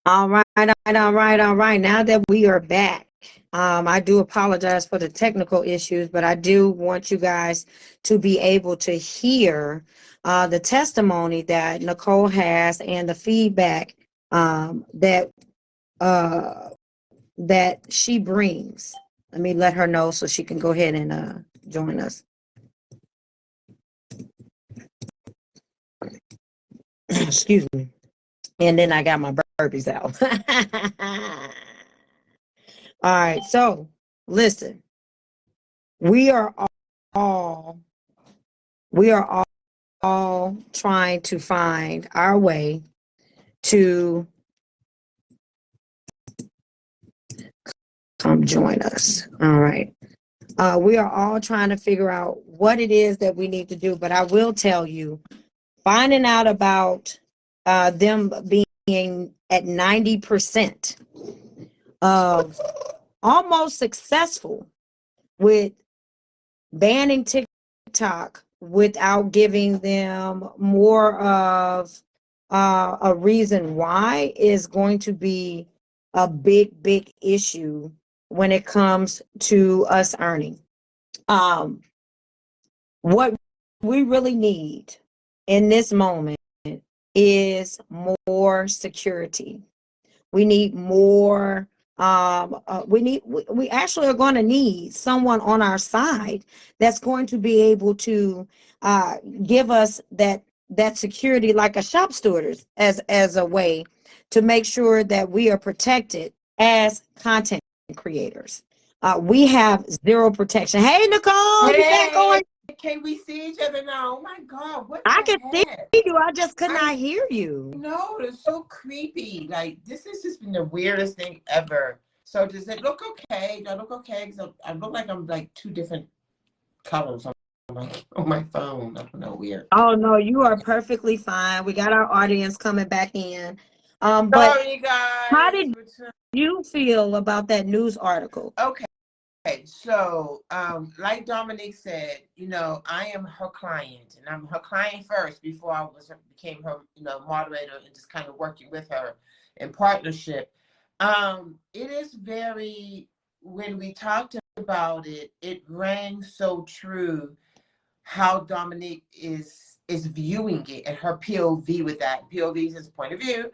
All right, all right, all right, all right. Now that we are back, I do apologize for the technical issues, but I do want you guys to be able to hear the testimony that Nicole has and the feedback uh, that she brings. Let me let her know so she can go ahead and join us. Excuse me. And then I got my burpees out. All right, so listen, we are all we are all trying to find our way to come join us. All right. We are all trying to figure out what it is that we need to do. But I will tell you, finding out about them being at 90% of almost successful with banning TikTok without giving them more of a reason why is going to be a big issue when it comes to us earning. What we really need in this moment is more security. We need more. We actually are going to need someone on our side that's going to be able to give us that security, like a shop steward, as a way to make sure that we are protected as content creators. We have zero protection. Hey, Nicole, you back Hey, on? can we see each other now? Oh my God, what I the can see heck? you. I just could I not hear you. know it's so creepy. Like this has just been the weirdest thing ever. So does it look okay? Do I look okay? Because I look like I'm like two different colors on my phone. I don't know, weird. Oh no, you are perfectly fine. We got our audience coming back in. But Sorry, how guys. did you feel about that news article? Okay. Okay, so like Dominique said, I am her client, and I'm her client first before became her, moderator and just kind of working with her in partnership. It is very, when we talked about it, it rang so true how Dominique is viewing it and her POV with that. POV is his point of view.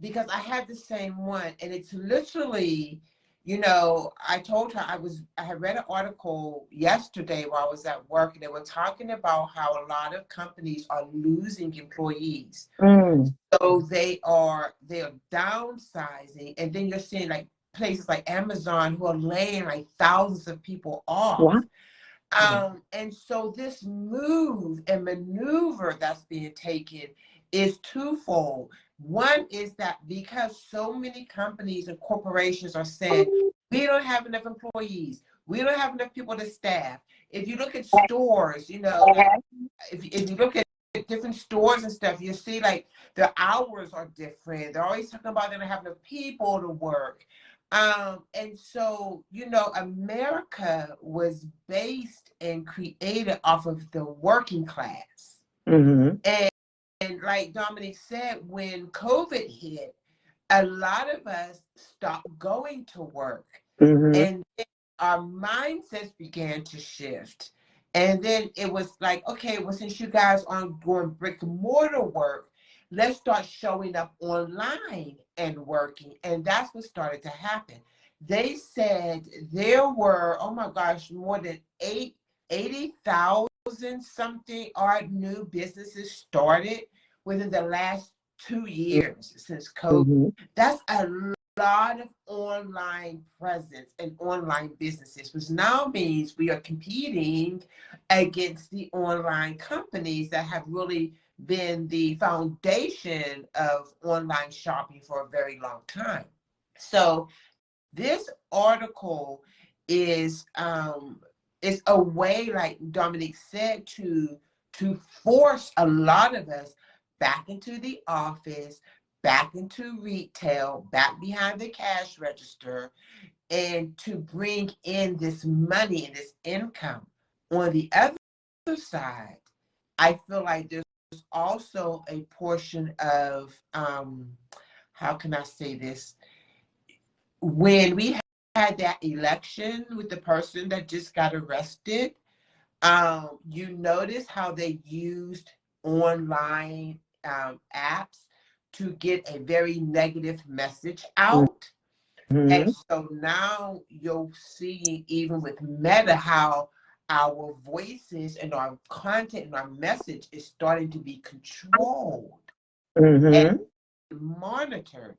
Because I had the same one, and it's literally, I told her I had read an article yesterday while I was at work, and they were talking about how a lot of companies are losing employees. So they're downsizing, and then you're seeing like places like Amazon who are laying like thousands of people off. What? And so this move and maneuver that's being taken is twofold. One is that because so many companies and corporations are saying, we don't have enough employees, we don't have enough people to staff. If you look at stores, like if you look at different stores and stuff, you see like the hours are different. They're always talking about they don't have enough people to work. And so, America was based and created off of the working class. Mm-hmm. And like Dominic said, when COVID hit, a lot of us stopped going to work. Mm-hmm. And then our mindsets began to shift. And then it was like, okay, well, since you guys aren't doing brick and mortar work, let's start showing up online and working. And that's what started to happen. They said there were, oh my gosh, more than 80,000 something odd new businesses started within the last 2 years since COVID. Mm-hmm. That's a lot of online presence and online businesses, which now means we are competing against the online companies that have really been the foundation of online shopping for a very long time. So this article is a way, like Dominique said, to force a lot of us back into the office, back into retail, back behind the cash register, and to bring in this money and this income. On the other side, I feel like there's also a portion of how can I say this? When we had that election with the person that just got arrested, you notice how they used online apps to get a very negative message out. And Mhm. so now you'll see, even with Meta, how our voices and our content and our message is starting to be controlled and Mhm. monitored,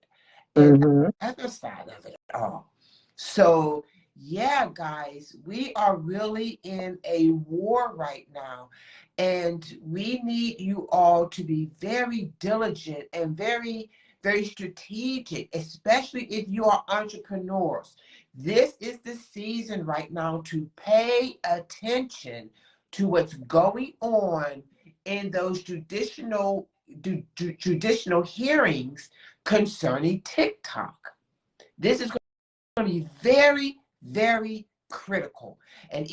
and Mhm. the other side of it all. So, yeah, guys, we are really in a war right now, and we need you all to be very diligent and very, very strategic, especially if you are entrepreneurs. This is the season right now to pay attention to what's going on in those traditional hearings concerning TikTok. This is going to be very, very critical. And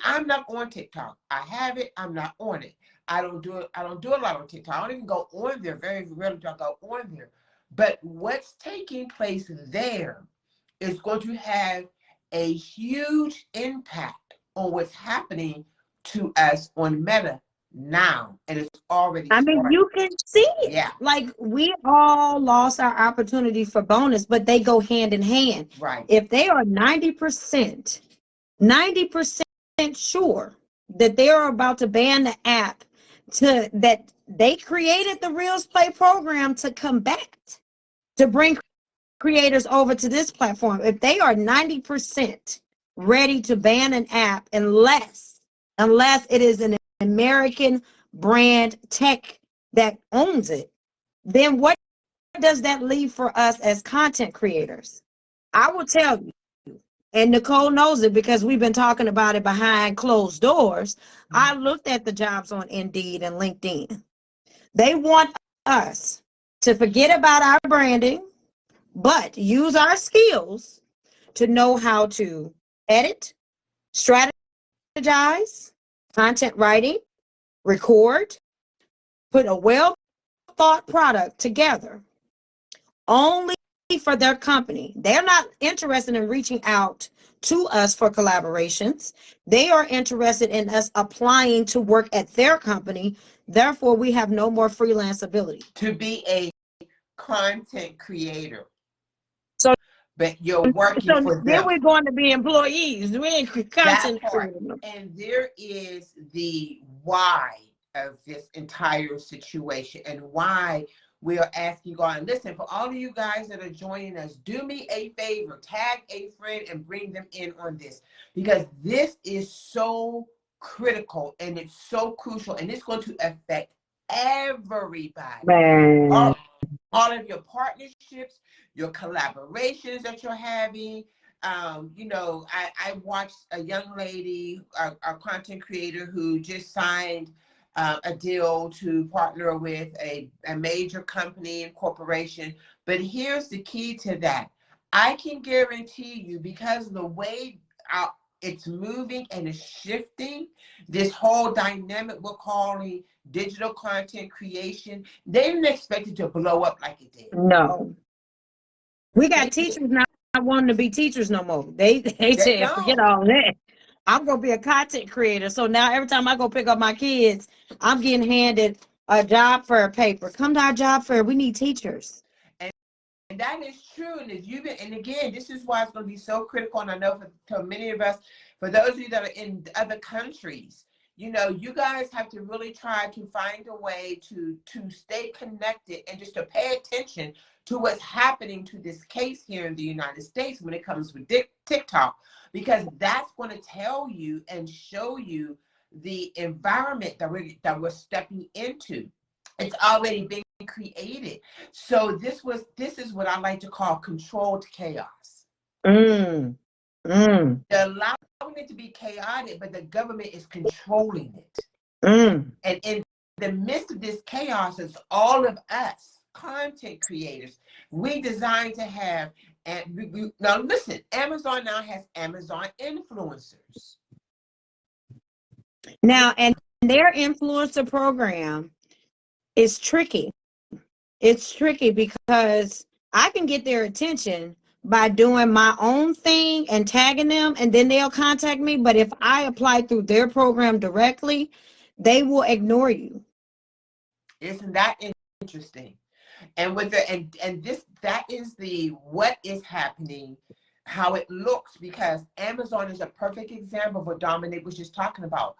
I'm not on TikTok. I have it. I'm not on it. I don't do it. I don't do a lot on TikTok. I don't even go on there. Very rarely do I go on there. But what's taking place there is going to have a huge impact on what's happening to us on Meta now, and it's already I mean, started. you can see it. Yeah, Like we all lost our opportunity for bonus, but they go hand in hand. right. If they are 90% sure that they are about to ban the app to that they created the Reels Play program to combat, to bring creators over to this platform. If they are 90% ready to ban an app unless it is an American brand tech that owns it, then what does that leave for us as content creators? I will tell you, and Nicole knows it because we've been talking about it behind closed doors. I looked at the jobs on Indeed and LinkedIn. They want us to forget about our branding, but use our skills to know how to edit, strategize, content writing, record, put a well thought product together only for their company. They're not interested in reaching out to us for collaborations. They are interested in us applying to work at their company. Therefore, we have no more freelance ability. To be a content creator, So, but you're working so for then them. we're going to be employees. We ain't That content part. creators. And there is the why of this entire situation and why we are asking God. And listen, for all of you guys that are joining us, do me a favor, tag a friend and bring them in on this, because this is so critical and it's so crucial, and it's going to affect everybody. Man. All of your partnerships, your collaborations that you're having. I watched a young lady, a content creator, who just signed a deal to partner with a major company and corporation. But here's the key to that. I can guarantee you, because of the way it's moving and it's shifting, this whole dynamic we're calling digital content creation, they didn't expect it to blow up like it did. No. We got They did. teachers not wanting to be teachers no more. They They said, forget don't. all that. I'm gonna be a content creator. So now every time I go pick up my kids, I'm getting handed a job fair paper. Come to our job fair. We need teachers. And that is true. And if you've been, and again, this is why it's going to be so critical. And I know for many of us, for those of you that are in other countries, you guys have to really try to find a way to stay connected and just to pay attention to what's happening to this case here in the United States when it comes with TikTok, because that's going to tell you and show you the environment that we're stepping into. It's already been created. So this is what I like to call controlled chaos. Mm, mm, They're allowing it to be chaotic, but the government is controlling it. mm. And in the midst of this chaos, it's all of us content creators. We designed to have, and now listen, Amazon now has Amazon influencers. Now, and their influencer program is tricky. It's tricky because I can get their attention by doing my own thing and tagging them, and then they'll contact me. But if I apply through their program directly, they will ignore you. Isn't that interesting? And with the and this, that is the what is happening, how it looks, because Amazon is a perfect example of what Dominic was just talking about.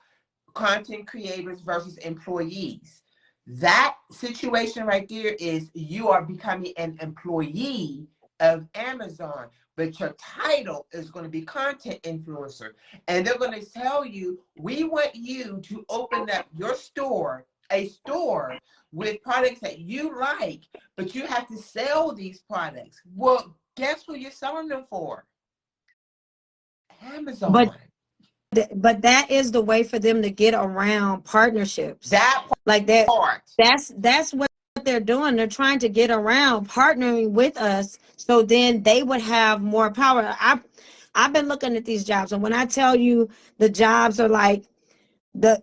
Content creators versus employees. That situation right there is you are becoming an employee of Amazon, but your title is going to be content influencer. And they're going to tell you, we want you to open up your store, a store with products that you like, but you have to sell these products. Well, guess who you're selling them for? Amazon. But that is the way for them to get around partnerships. That like that part. that's what they're doing. They're trying to get around partnering with us, so then they would have more power. I've been looking at these jobs, and when I tell you the jobs are like, the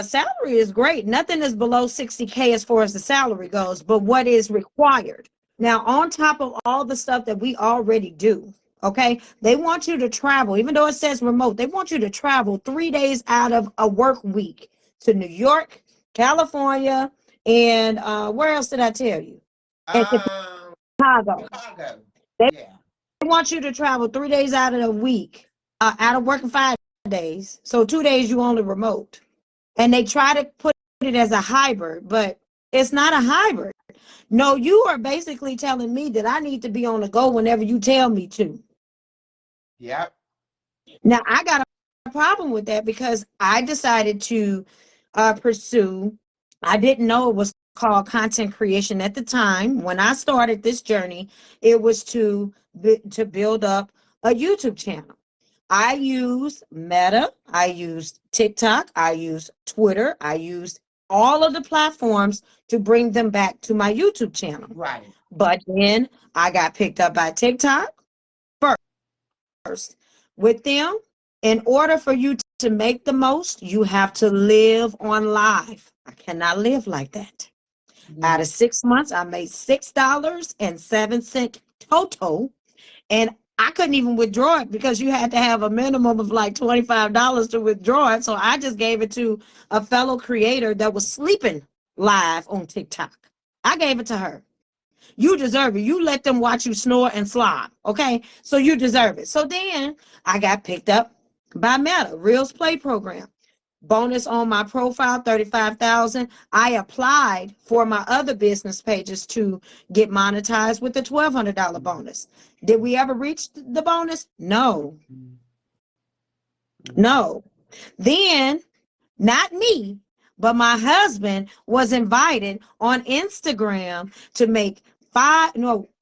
salary is great. Nothing is below 60K as far as the salary goes, but what is required now on top of all the stuff that we already do, okay, they want you to travel. Even though it says remote, they want you to travel 3 days out of a work week to New York, California, and where else did I tell you? And Chicago. Chicago. They Yeah. want you to travel 3 days out of the week, out of working 5 days. So 2 days you only remote. And they try to put it as a hybrid, but it's not a hybrid. No, you are basically telling me that I need to be on the go whenever you tell me to. Yep. Now, I got a problem with that because I decided to pursue, I didn't know it was called content creation at the time. When I started this journey, it was to build up a YouTube channel. I use Meta, I used TikTok, I used Twitter, I used all of the platforms to bring them back to my YouTube channel. Right. But then I got picked up by TikTok first. With them, in order for you to make the most, you have to live on live. I cannot live like that. Yeah. Out of 6 months, I made $6.07 total. And I couldn't even withdraw it because you had to have a minimum of like $25 to withdraw it. So I just gave it to a fellow creator that was sleeping live on TikTok. I gave it to her. You deserve it. You let them watch you snore and slob. Okay. So you deserve it. So then I got picked up by Meta, Reels Play program. Bonus on my profile, 35,000. I applied for my other business pages to get monetized with the $1,200 bonus. Did we ever reach the bonus? No. No. Then, not me, but my husband was invited on Instagram to make I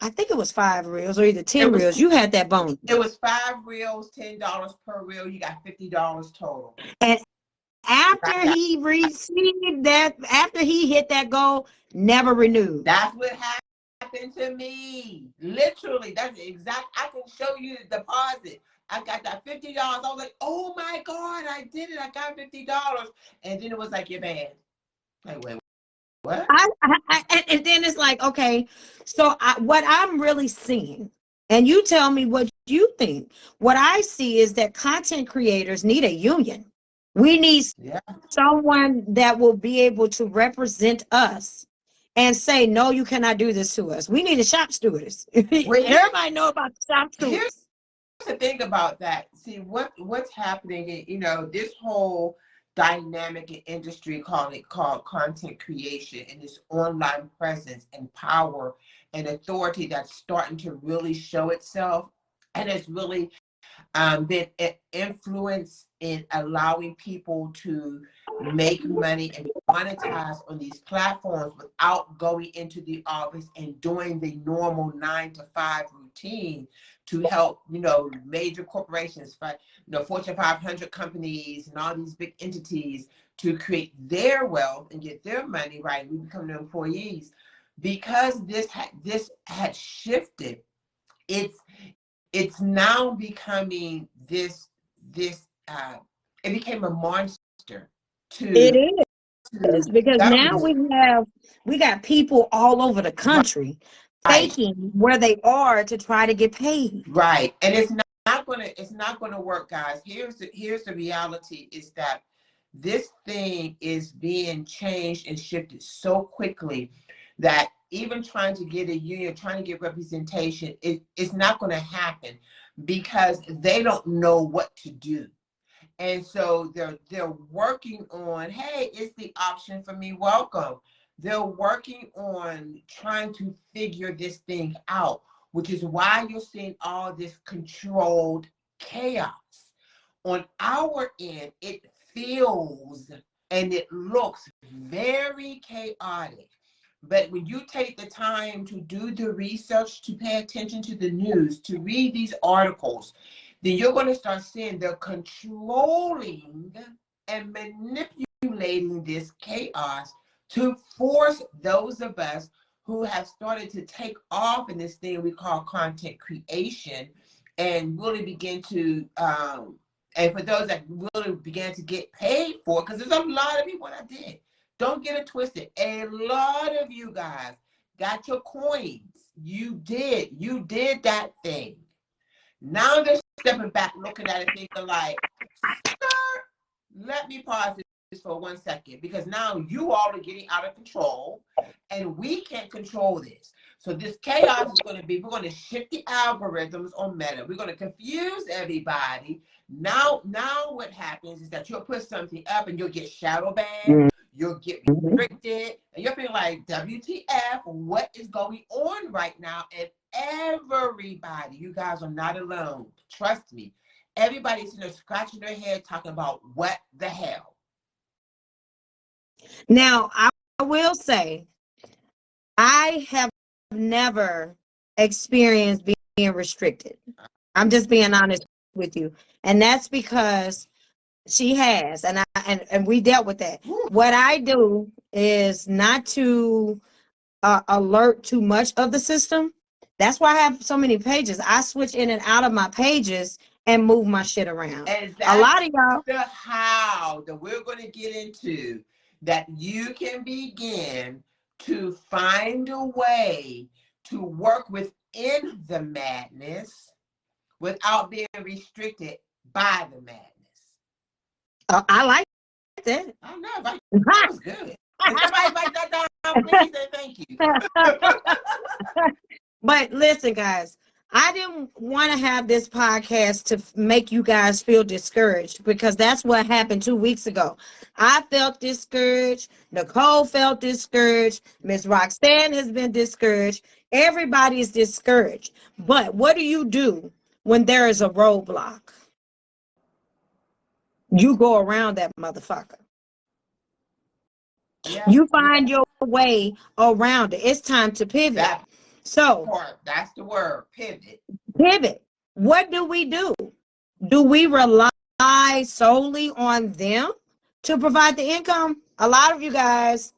think it was 5 reels or either 10 reels. You had that bonus. It was 5 reels, $10 per reel. You got $50 total. And after he received that, after he hit that goal, never renewed. That's what happened to me. Literally, that's exact. I can show you the deposit. I got that $50. I was like, oh my God, I did it. I got $50. And then it was like, you're banned. Like, wait, what? And then it's like, okay, so what I'm really seeing, and you tell me what you think. What I see is that content creators need a union. We need someone that will be able to represent us and say, no, you cannot do this to us. We need a shop stewardess. Everybody know about the shop stewardess. Here's the thing about that. See, what's happening, this whole dynamic in industry called content creation, and this online presence and power and authority that's starting to really show itself, and it's really been an influence in allowing people to make money and monetize on these platforms without going into the office and doing the normal 9-to-5 routine to help, major corporations, Fortune 500 companies and all these big entities to create their wealth and get their money right. We become the employees. Because this had shifted, it's now becoming this it became a monster It is because now we got people all over the country Right. faking where they are to try to get paid. Right. And it's not gonna work, guys. Here's the reality is that this thing is being changed and shifted so quickly that even trying to get a union, trying to get representation, it's not gonna happen because they don't know what to do. And so they're working on, hey, it's the option for me, welcome. They're working on trying to figure this thing out, which is why you're seeing all this controlled chaos. On our end, it feels and it looks very chaotic. But when you take the time to do the research, to pay attention to the news, to read these articles, then you're going to start seeing they're controlling and manipulating this chaos to force those of us who have started to take off in this thing we call content creation and really begin to and for those that really began to get paid for, because there's a lot of people that did. Don't get it twisted. A lot of you guys got your coins. You did that thing. Now they're stepping back, looking at it, thinking like, sir, let me pause this for 1 second, because now you all are getting out of control and we can't control this. So this chaos is going to be, we're going to shift the algorithms on Meta. We're going to confuse everybody. Now what happens is that you'll put something up and you'll get shadow banned, you'll get restricted, and you'll be like, WTF, what is going on right now? And everybody, you guys are not alone. Trust me. Everybody's in there scratching their head talking about what the hell. Now, I will say, I have never experienced being restricted. I'm just being honest with you. And that's because she has, and we dealt with that. What I do is not to alert too much of the system. That's why I have so many pages. I switch in and out of my pages and move my shit around. And a lot of y'all, the how that we're going to get into, that you can begin to find a way to work within the madness without being restricted by the madness. I like that. I know, that was good. Can somebody write that down, please, and thank you. But listen, guys, I didn't want to have this podcast to make you guys feel discouraged, because that's what happened 2 weeks ago. I felt discouraged. Nicole felt discouraged. Miss Roxanne has been discouraged. Everybody is discouraged. But what do you do when there is a roadblock? You go around that motherfucker. Yeah. You find your way around it. It's time to pivot. That's the word, pivot. Pivot. What do? Do we rely solely on them to provide the income? A lot of you guys,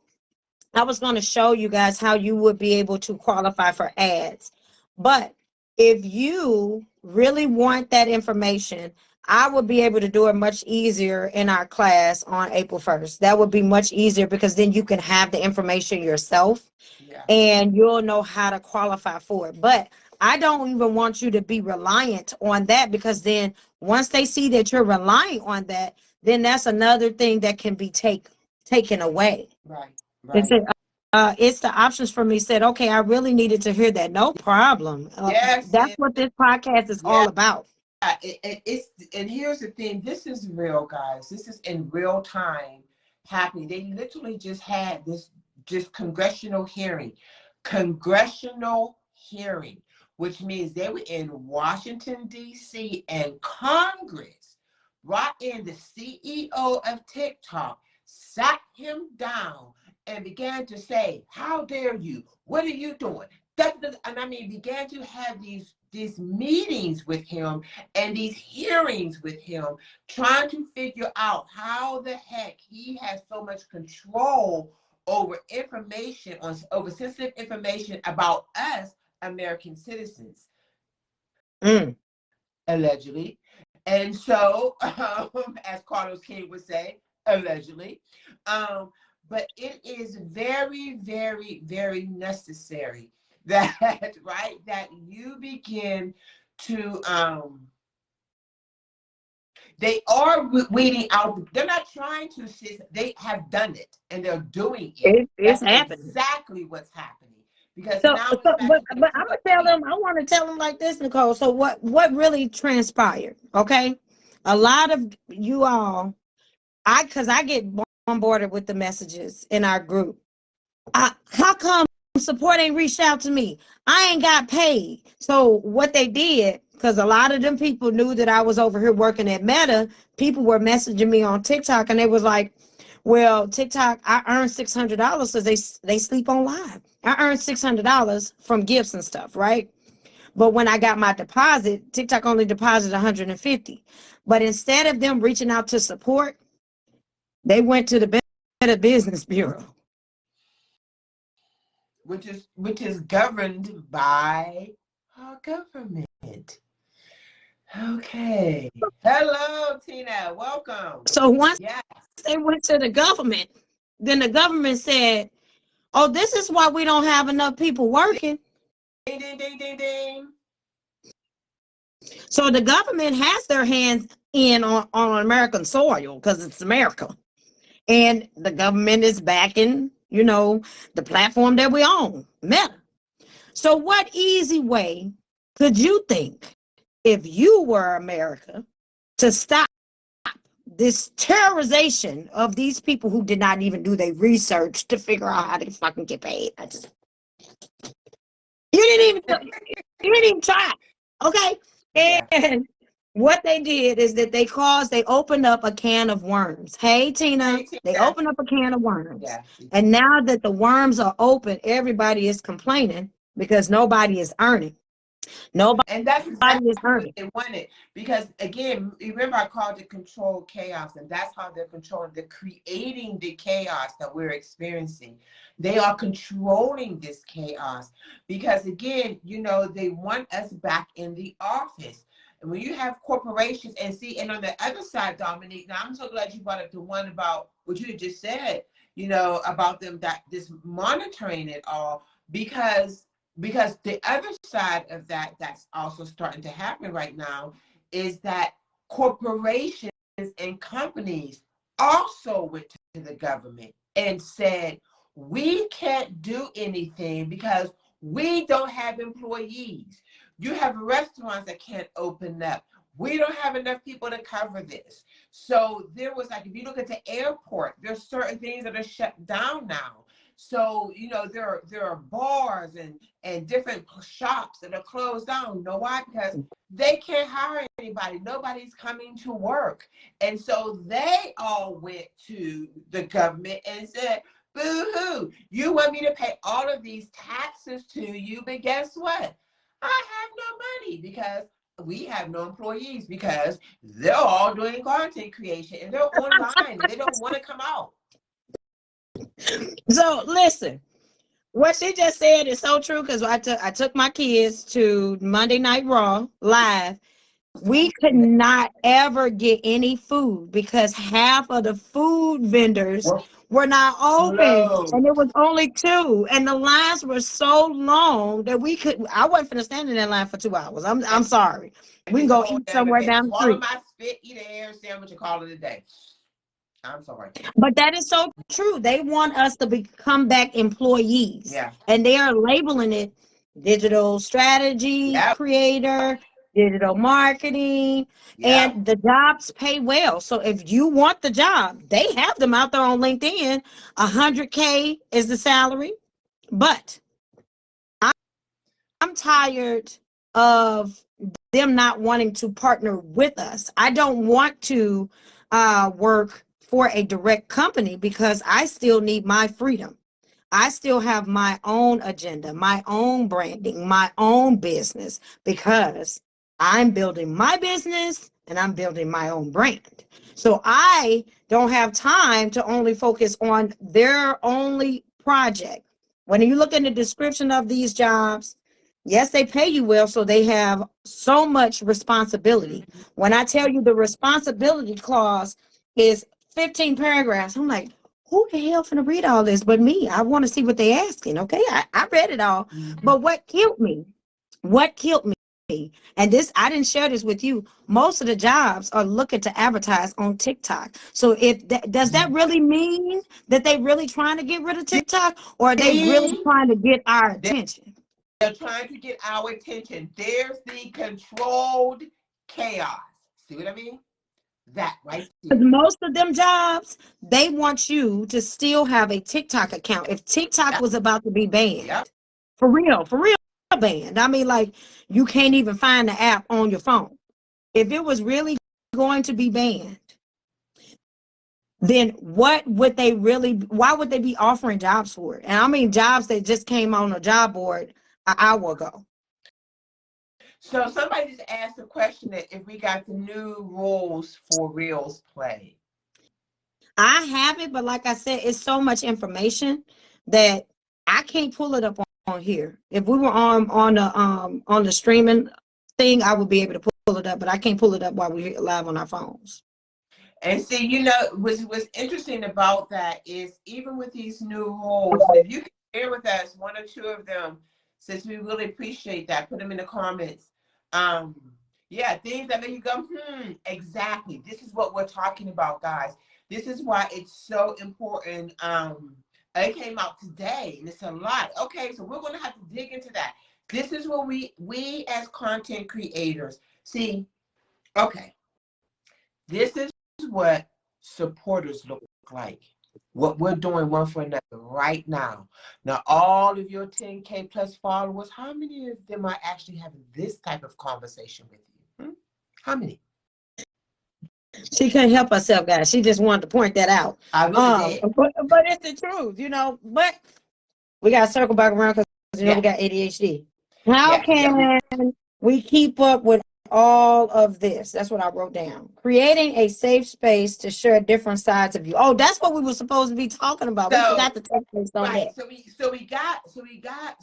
I was going to show you guys how you would be able to qualify for ads. But if you really want that information, I would be able to do it much easier in our class on April 1st. That would be much easier, because then you can have the information yourself. Yeah. And you'll know how to qualify for it. But I don't even want you to be reliant on that, because then once they see that you're relying on that, then that's another thing that can be taken away. Right. It's the options for me said, okay, I really needed to hear that. No problem. Yes, that's what this podcast is all about. And here's the thing. This is real, guys. This is in real time happening. They literally just had this congressional hearing, which means they were in Washington, D.C., and Congress brought in the CEO of TikTok, sat him down, and began to say, how dare you? What are you doing? And I mean, began to have these meetings with him and these hearings with him, trying to figure out how the heck he has so much control over information, over sensitive information about us American citizens. Allegedly. And so, as Carlos King would say, allegedly. But it is very, very, very necessary that, right, that you begin to, they are weeding out. They're not trying to assist. They have done it and they're doing it. It's That's happening. exactly what's happening. Because So, now it's so back but, to the but I'm gonna tell them. I want to tell them like this, Nicole. So what really transpired? Okay, a lot of you all, because I get bombarded with the messages in our group. How come support ain't reached out to me? I ain't got paid. So what they did, because a lot of them people knew that I was over here working at Meta, people were messaging me on TikTok and they was like, well, TikTok, I earned $600 because they sleep on live. I earned $600 from gifts and stuff, right? But when I got my deposit, TikTok only deposited 150. But instead of them reaching out to support, they went to the Better Business Bureau, which is governed by our government. Okay. Hello, Tina. Welcome. so once Yes. they went to the government, then the government said, oh, this is why we don't have enough people working. Ding, ding, ding, ding, ding. So the government has their hands in on American soil because it's America. And the government is backing, the platform that we own, Meta. So what easy way could you think, if you were America, to stop this terrorization of these people who did not even do their research to figure out how to fucking get paid? You didn't even try, okay? Yeah. And what they did is that they opened up a can of worms. Hey, Tina, they opened up a can of worms. Yeah. And now that the worms are open, everybody is complaining because nobody is earning. Nobody And that's exactly is earning. what they wanted. Because again, remember I called it controlled chaos, and that's how they're controlling. They're creating the chaos that we're experiencing. They are controlling this chaos because again, they want us back in the office. And when you have corporations and see, and on the other side, Dominique, now I'm so glad you brought up the one about what you just said, about them that just monitoring it all, because the other side of that that's also starting to happen right now is that corporations and companies also went to the government and said, we can't do anything because we don't have employees. You have restaurants that can't open up. We don't have enough people to cover this. So there was if you look at the airport, there's certain things that are shut down now. So, there are bars and different shops that are closed down. You know why? Because they can't hire anybody. Nobody's coming to work. And so they all went to the government and said, boo-hoo, you want me to pay all of these taxes to you, but guess what? I have no money because we have no employees because they're all doing content creation and they're online and they don't want to come out. So listen, what she just said is so true because I took my kids to Monday Night Raw live. We could not ever get any food because half of the food vendors were not open, and it was only two, and the lines were so long that I wasn't finna stand in that line for 2 hours. I'm sorry. We can go eat somewhere down the street. Swallow my spit, eat an air sandwich, and call it a day. I'm sorry. But that is so true. They want us to become back employees. Yeah. And they are labeling it digital strategy creator, digital marketing, and the jobs pay well. So if you want the job, they have them out there on LinkedIn. 100K is the salary. But I'm tired of them not wanting to partner with us. I don't want to work for a direct company because I still need my freedom. I still have my own agenda, my own branding, my own business, because I'm building my business and I'm building my own brand. So I don't have time to only focus on their only project. When you look in the description of these jobs, yes, they pay you well, so they have so much responsibility. When I tell you the responsibility clause is 15 paragraphs, I'm like, who the hell finna read all this but me? I want to see what they asking. Okay, I read it all. But what killed me? What killed me? And this, I didn't share this with you. Most of the jobs are looking to advertise on TikTok. So if does that really mean that they really trying to get rid of TikTok, or are they really See, trying to get our attention? they're trying to get our attention. There's the controlled chaos. See what I mean? That right there. Because most of them jobs, they want you to still have a TikTok account. If TikTok Yep. was about to be Yep. banned, for real banned. I mean, like, you can't even find the app on your phone. If it was really going to be banned, then what would they really, why would they be offering jobs for it? And I mean jobs that just came on a job board an hour ago. So somebody just asked a question that if we got the new rules for Reels Play. I have it, but like I said, it's so much information that I can't pull it up on here. If we were on the streaming thing, I would be able to pull it up, but I can't pull it up while we're live on our phones. And see, you know, what's interesting about that is even with these new rules, if you can share with us one or two of them, since we really appreciate that, put them in the comments. Yeah, things that make you go, exactly. This is what we're talking about, guys. This is why it's so important. It came out today, and it's a lot. Okay, so we're gonna have to dig into that. This is what we as content creators see. Okay, this is what supporters look like. What we're doing one for another right now. Now, all of your 10K plus followers, how many of them are actually having this type of conversation with you? How many? She couldn't help herself, guys. She just wanted to point that out. I really did. But it's the truth, you know. But we got to circle back around because we Yeah. got ADHD. How Yeah. can we keep up with all of this? That's what I wrote down. Creating a safe space to share different sides of you. Oh, that's what we were supposed to be talking about. We forgot to take place on Right. that. So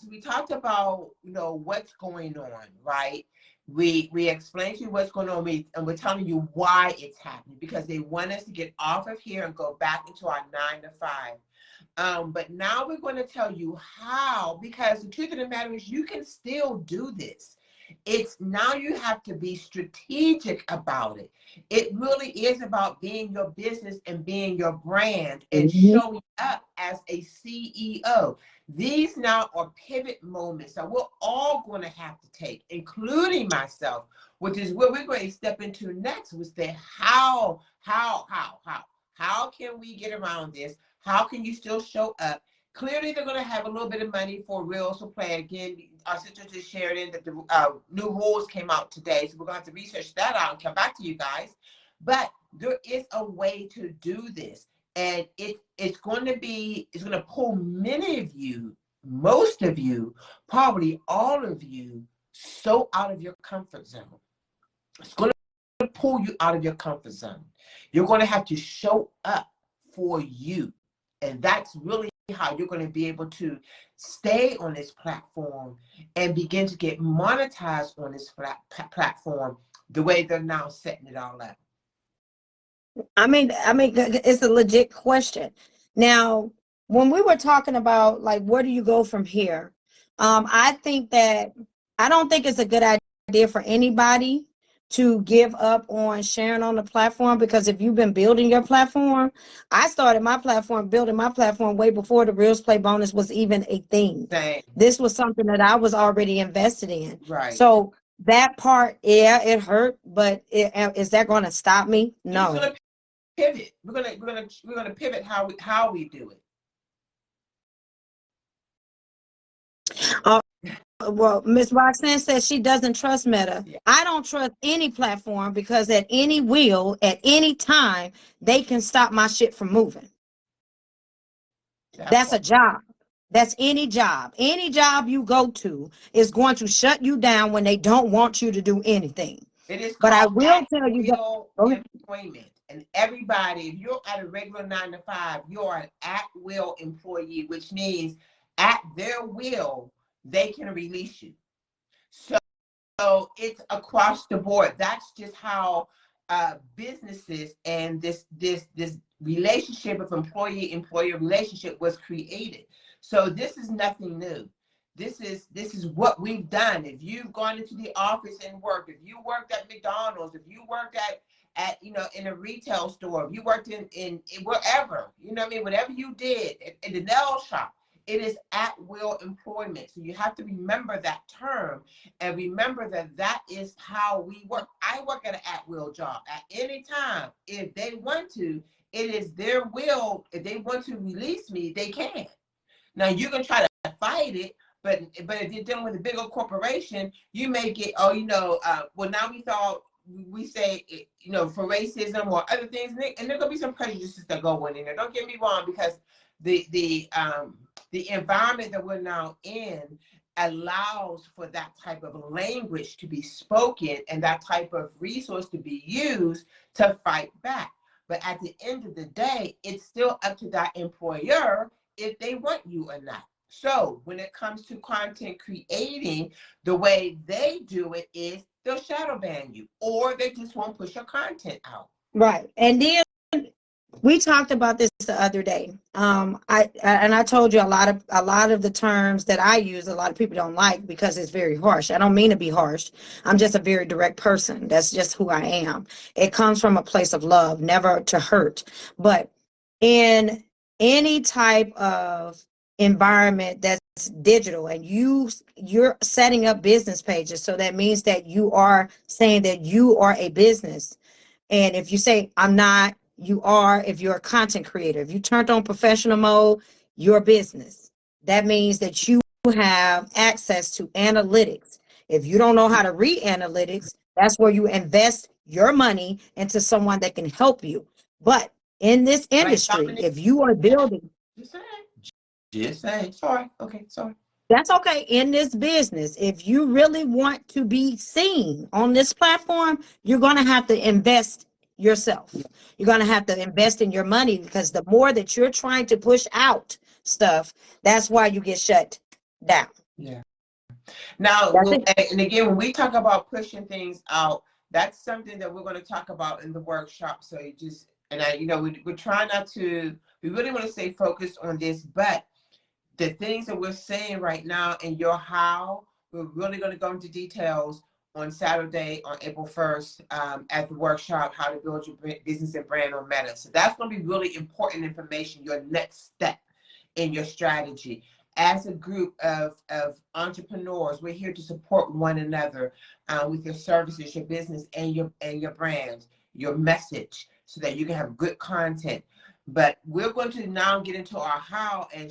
we talked about, you know, what's going on, right? We explained to you what's going on, and we're telling you why it's happening, because they want us to get off of here and go back into our 9 to 5. But now we're going to tell you how, because the truth of the matter is you can still do this. It's now you have to be strategic about it. It really is about being your business and being your brand and showing up as a CEO. These now are pivot moments that we're all going to have to take, including myself, which is what we're going to step into next, was the how can we get around this? How can you still show up? Clearly, they're going to have a little bit of money for Reels to Play. Again, our sister just shared in that the new rules came out today, so we're going to have to research that out and come back to you guys. But there is a way to do this, and it's going to pull many of you, most of you, probably all of you, so out of your comfort zone. It's going to pull you out of your comfort zone. You're going to have to show up for you. And that's really how you're going to be able to stay on this platform and begin to get monetized on this platform the way they're now setting it all up. I mean, it's a legit question. Now, when we were talking about like, where do you go from here? I think that I don't think it's a good idea for anybody to give up on sharing on the platform, because if you've been building your platform, I started my platform, building my platform way before the Reels Play bonus was even a thing. Same. This was something that I was already invested in. Right. So that part, yeah, it hurt, but is that going to stop me? No. Pivot. We're gonna pivot how we do it. Well, Ms. Roxanne says she doesn't trust Meta. Yeah. I don't trust any platform, because at any will, at any time, they can stop my shit from moving. That's a job. That's any job. Any job you go to is going to shut you down when they don't want you to do anything. It is. But I will tell you that employment, and everybody, if you're at a regular 9 to 5, you're an at-will employee, which means at their will they can release you. So it's across the board. That's just how businesses, and this relationship of employee-employer relationship was created. So this is nothing new. This is what we've done. If you've gone into the office and worked, if you worked at McDonald's, if you worked at in a retail store, if you worked in wherever, what I mean, whatever you did in the nail shop, it is at will employment. So you have to remember that term, and remember that that is how we work. I work at an at will job. At any time, if they want to, it is their will. If they want to release me, they can. Now you can try to fight it, but if you're dealing with a bigger corporation, you may get, well, now we say, for racism or other things, and there gonna be some prejudices that go in there. Don't get me wrong, because the environment that we're now in allows for that type of language to be spoken and that type of resource to be used to fight back. But at the end of the day, it's still up to that employer if they want you or not. So when it comes to content creating, the way they do it is they'll shadow ban you, or they just won't push your content out. Right. And then we talked about this the other day. I told you a lot of the terms that I use, a lot of people don't like because it's very harsh. I don't mean to be harsh. I'm just a very direct person. That's just who I am. It comes from a place of love, never to hurt. But in any type of environment that's digital, and you're setting up business pages, so that means that you are saying that you are a business. And if you say I'm not, you are. If you're a content creator, if you turned on professional mode, you're a business. That means that you have access to analytics. If you don't know how to read analytics, that's where you invest your money into someone that can help you. But in this industry, if you are building, just saying, sorry, okay, sorry. that's okay. In this business, if you really want to be seen on this platform, you're going to have to invest yourself. You're going to have to invest in your money, because the more that you're trying to push out stuff, that's why you get shut down. Yeah. Now, and again, when we talk about pushing things out, that's something that we're going to talk about in the workshop. So we're trying not to, we really want to stay focused on this, but the things that we're saying right now in your how, we're really going to go into details on Saturday, on April 1st, at the workshop, how to build your business and brand on Meta. So that's going to be really important information, your next step in your strategy. As a group of entrepreneurs, we're here to support one another with your services, your business, and your brand, your message, so that you can have good content. But we're going to now get into our how, and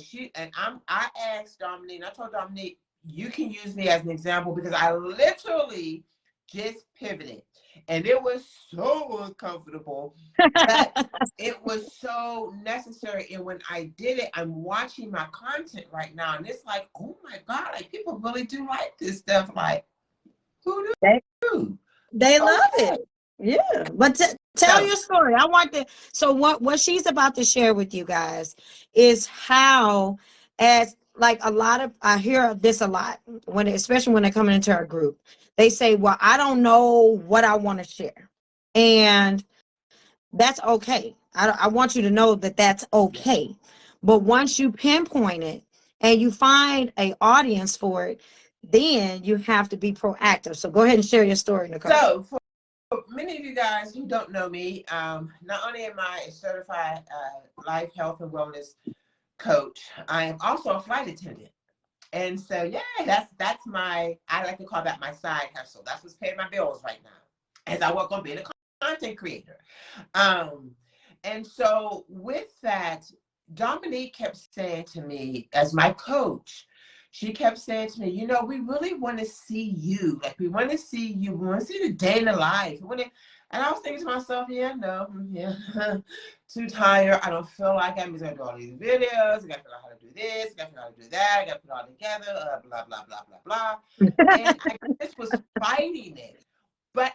I asked Dominique, and I told Dominique, you can use me as an example, because I literally just pivoted, and it was so uncomfortable, but it was so necessary. And when I did it, I'm watching my content right now, and it's like, oh my God, like people really do like this stuff. Like, who do? They love it. Yeah, but tell your story. I want to. So what she's about to share with you guys is how, as like I hear this a lot especially when they're coming into our group. They say, "Well, I don't know what I want to share," and that's okay. I want you to know that that's okay. But once you pinpoint it and you find an audience for it, then you have to be proactive. So go ahead and share your story, Nicole. So for many of you guys who don't know me, not only am I a certified life, health, and wellness coach, I am also a flight attendant. And so, yeah, that's I like to call that my side hustle. That's what's paying my bills right now, as I work on being a content creator. And so with that, Dominique kept saying to me, as my coach, she kept saying to me, we really want to see you. Like, we want to see you. We want to see the day in the life. And I was thinking to myself, too tired. I don't feel like I'm going to do all these videos. I got to figure out how to do this. I got to figure out how to do that. I got to put it all together, blah, blah, blah, blah, blah. And I just was fighting it. but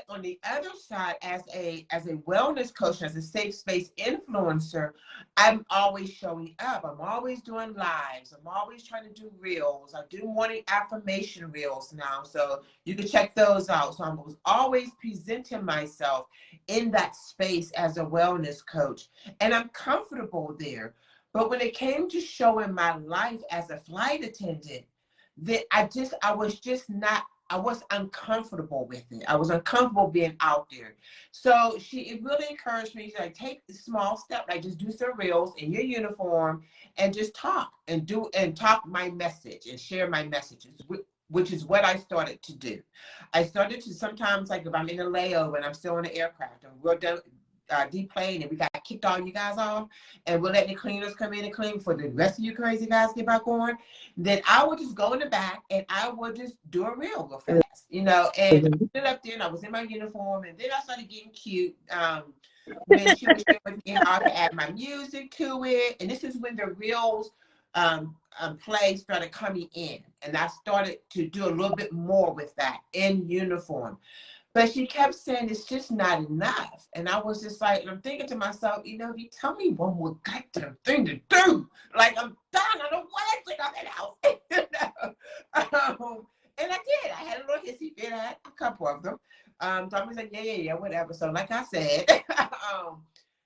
on the other side, as a wellness coach, as a safe space influencer, I'm always showing up. I'm always doing lives. I'm always trying to do reels. I do morning affirmation reels now, so you can check those out. So I was always presenting myself in that space as a wellness coach, and I'm comfortable there. But when it came to showing my life as a flight attendant, that I was uncomfortable with it. I was uncomfortable being out there. So it really encouraged me to like take a small step, like just do some reels in your uniform and just talk and talk my message and share my messages, which is what I started to do. I started to sometimes, like if I'm in a layover and I'm still in the aircraft and we're done deplane and we got kicked all you guys off and we're letting the cleaners come in and clean before the rest of you crazy guys get back on, then I would just go in the back and I would just do a reel real fast, and I stood up there and I was in my uniform, and then I started getting cute when she was showing me how to add my music to it. And this is when the reels play started coming in, and I started to do a little bit more with that in uniform. But she kept saying it's just not enough. And I was just like, and I'm thinking to myself, if you tell me one more goddamn thing to do, like I'm done. I don't want to clean up that house. And I did. I had a little hissy fit. I had a couple of them. So I was like, yeah, whatever. So like I said,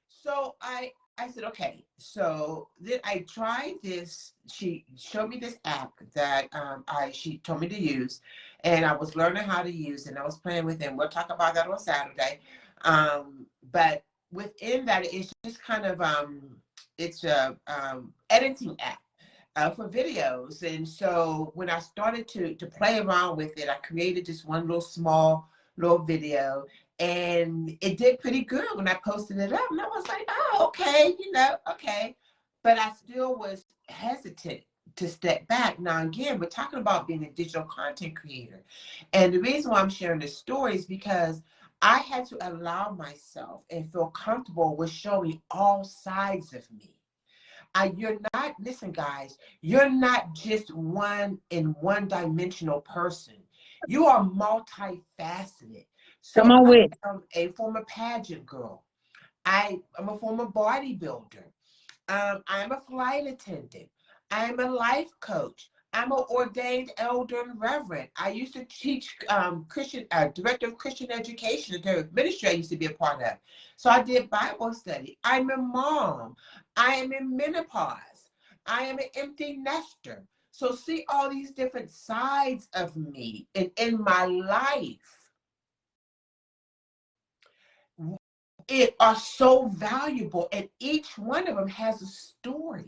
so I said, okay. So then I tried this. She showed me this app that she told me to use, and I was learning how to use it. And I was playing with it. And we'll talk about that on Saturday. But within that, it's just kind of it's a editing app for videos. And so when I started to play around with it, I created just one little video, and it did pretty good when I posted it up. And I was like, oh, okay, okay. But I still was hesitant to step back. Now, again, we're talking about being a digital content creator. And the reason why I'm sharing this story is because I had to allow myself and feel comfortable with showing all sides of me. Listen, guys, you're not just one dimensional person. You are multifaceted. So Come on I with. am a former pageant girl. I'm a former bodybuilder. I'm a flight attendant. I'm a life coach. I'm an ordained elder and reverend. I used to teach Christian, director of Christian education, the ministry I used to be a part of. So I did Bible study. I'm a mom. I am in menopause. I am an empty nester. So see all these different sides of me in my life. It are so valuable, and each one of them has a story.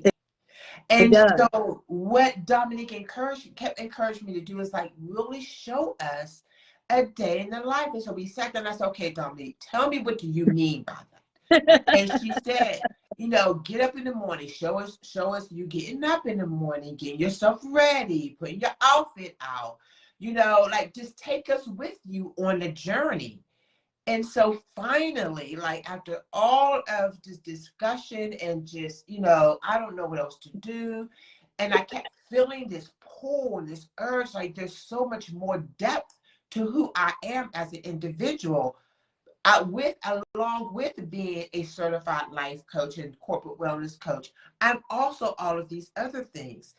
And so what Dominique kept encouraging me to do is like really show us a day in the life. And so we sat down and I said, okay, Dominique, tell me, what do you mean by that? And she said, get up in the morning, show us you getting up in the morning, getting yourself ready, putting your outfit out, like just take us with you on the journey. And so finally, like after all of this discussion and just, I don't know what else to do. And I kept feeling this pull and this urge, like there's so much more depth to who I am as an individual, along with being a certified life coach and corporate wellness coach. I'm also all of these other things.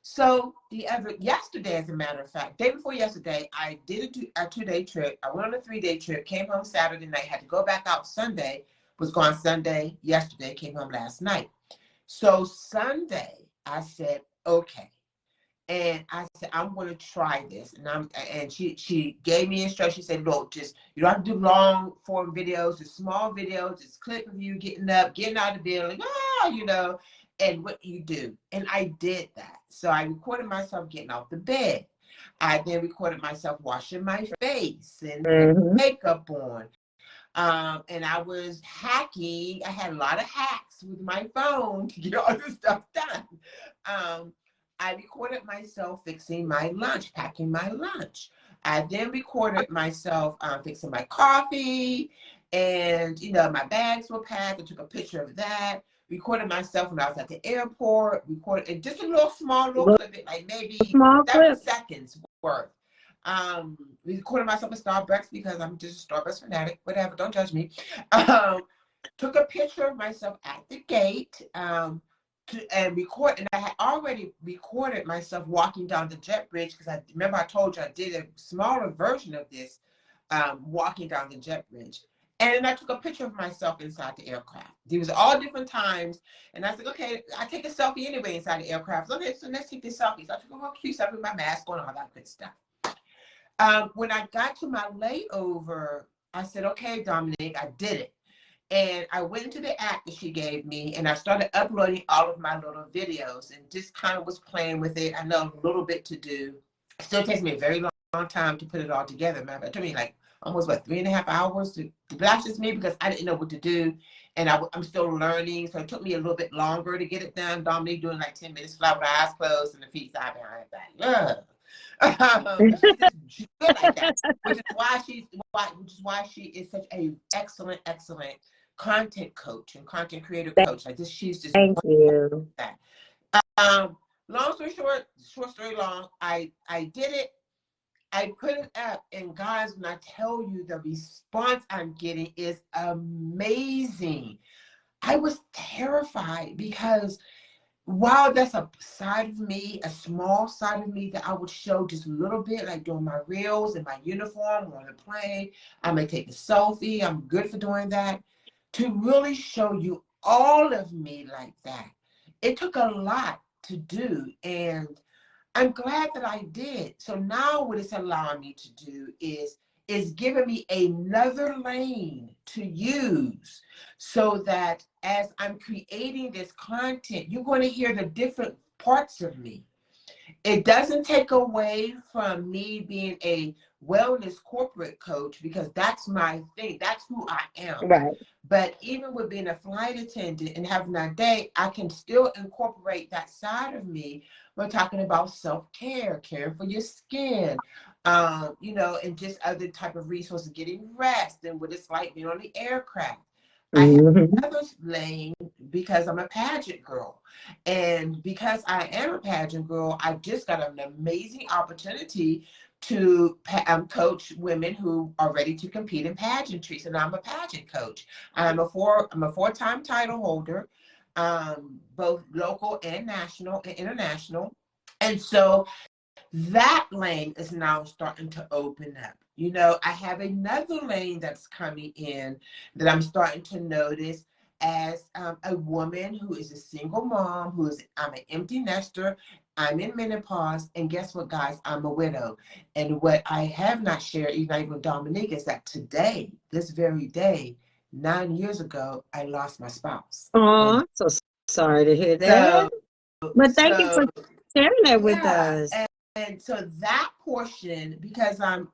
So yesterday, as a matter of fact, day before yesterday, I did a 2-day trip. I went on a 3-day trip, came home Saturday night, had to go back out Sunday, was gone Sunday, yesterday, came home last night. So Sunday, I said, okay. And I said, I'm going to try this. And she gave me instructions. She said, look, you don't have to do long form videos, just small videos, just clip of you getting up, getting out of the bed, like, and what you do. And I did that. So I recorded myself getting off the bed. I then recorded myself washing my face and putting makeup on. And I was hacking. I had a lot of hacks with my phone to get all this stuff done. I recorded myself fixing my lunch, packing my lunch. I then recorded myself fixing my coffee, and my bags were packed. I took a picture of that. Recorded myself when I was at the airport. Recorded just a small little clip, like maybe 7 seconds worth. Recorded myself at Starbucks because I'm just a Starbucks fanatic. Whatever, don't judge me. Um, Took a picture of myself at the gate. And I had already recorded myself walking down the jet bridge because I remember I told you I did a smaller version of this, walking down the jet bridge. And then I took a picture of myself inside the aircraft. These was all different times. And I was like, okay, I take a selfie anyway inside the aircraft. So, okay, so let's take this selfie. So I took a real cute selfie with my mask on, all that good stuff. When I got to my layover, I said, okay, Dominique, I did it. And I went into the app that she gave me and I started uploading all of my little videos and just kind of was playing with it. I know a little bit to do. It still takes me a very long time to put it all together. Remember, it took me like almost 3.5 hours to that's just me because I didn't know what to do. And I'm still learning. So it took me a little bit longer to get it done. Dominique doing like 10 minutes flat with her eyes closed and the feet side behind that. She's good like that, which is why she is such a excellent content coach and content creator coach. Like this, she's just Thank you. that. Long story short story long, I did it. I put it up, and guys, when I tell you the response I'm getting is amazing. I was terrified because while that's a side of me, a small side of me that I would show just a little bit, like doing my reels in my uniform or on the plane, I may take a selfie. I'm good for doing that. To really show you all of me like that, it took a lot to do. And I'm glad that I did. So now what it's allowing me to do is giving me another lane to use so that as I'm creating this content, you're going to hear the different parts of me. It doesn't take away from me being a wellness corporate coach because that's my thing. That's who I am. Right. But even with being a flight attendant and having that day, I can still incorporate that side of me. We're talking about self-care, caring for your skin, and just other type of resources, getting rest and what it's like being on the aircraft. I have another lane because I'm a pageant girl. And because I am a pageant girl, I just got an amazing opportunity to coach women who are ready to compete in pageantry. So now I'm a pageant coach. I'm a four-time title holder, both local and national and international. And so that lane is now starting to open up. I have another lane that's coming in that I'm starting to notice as a woman who is a single mom, I'm an empty nester, I'm in menopause, and guess what, guys? I'm a widow. And what I have not shared, even with Dominique, is that today, this very day, 9 years ago, I lost my spouse. Oh, I'm so sorry to hear that. But thank you for sharing that with us. And so that portion, because I'm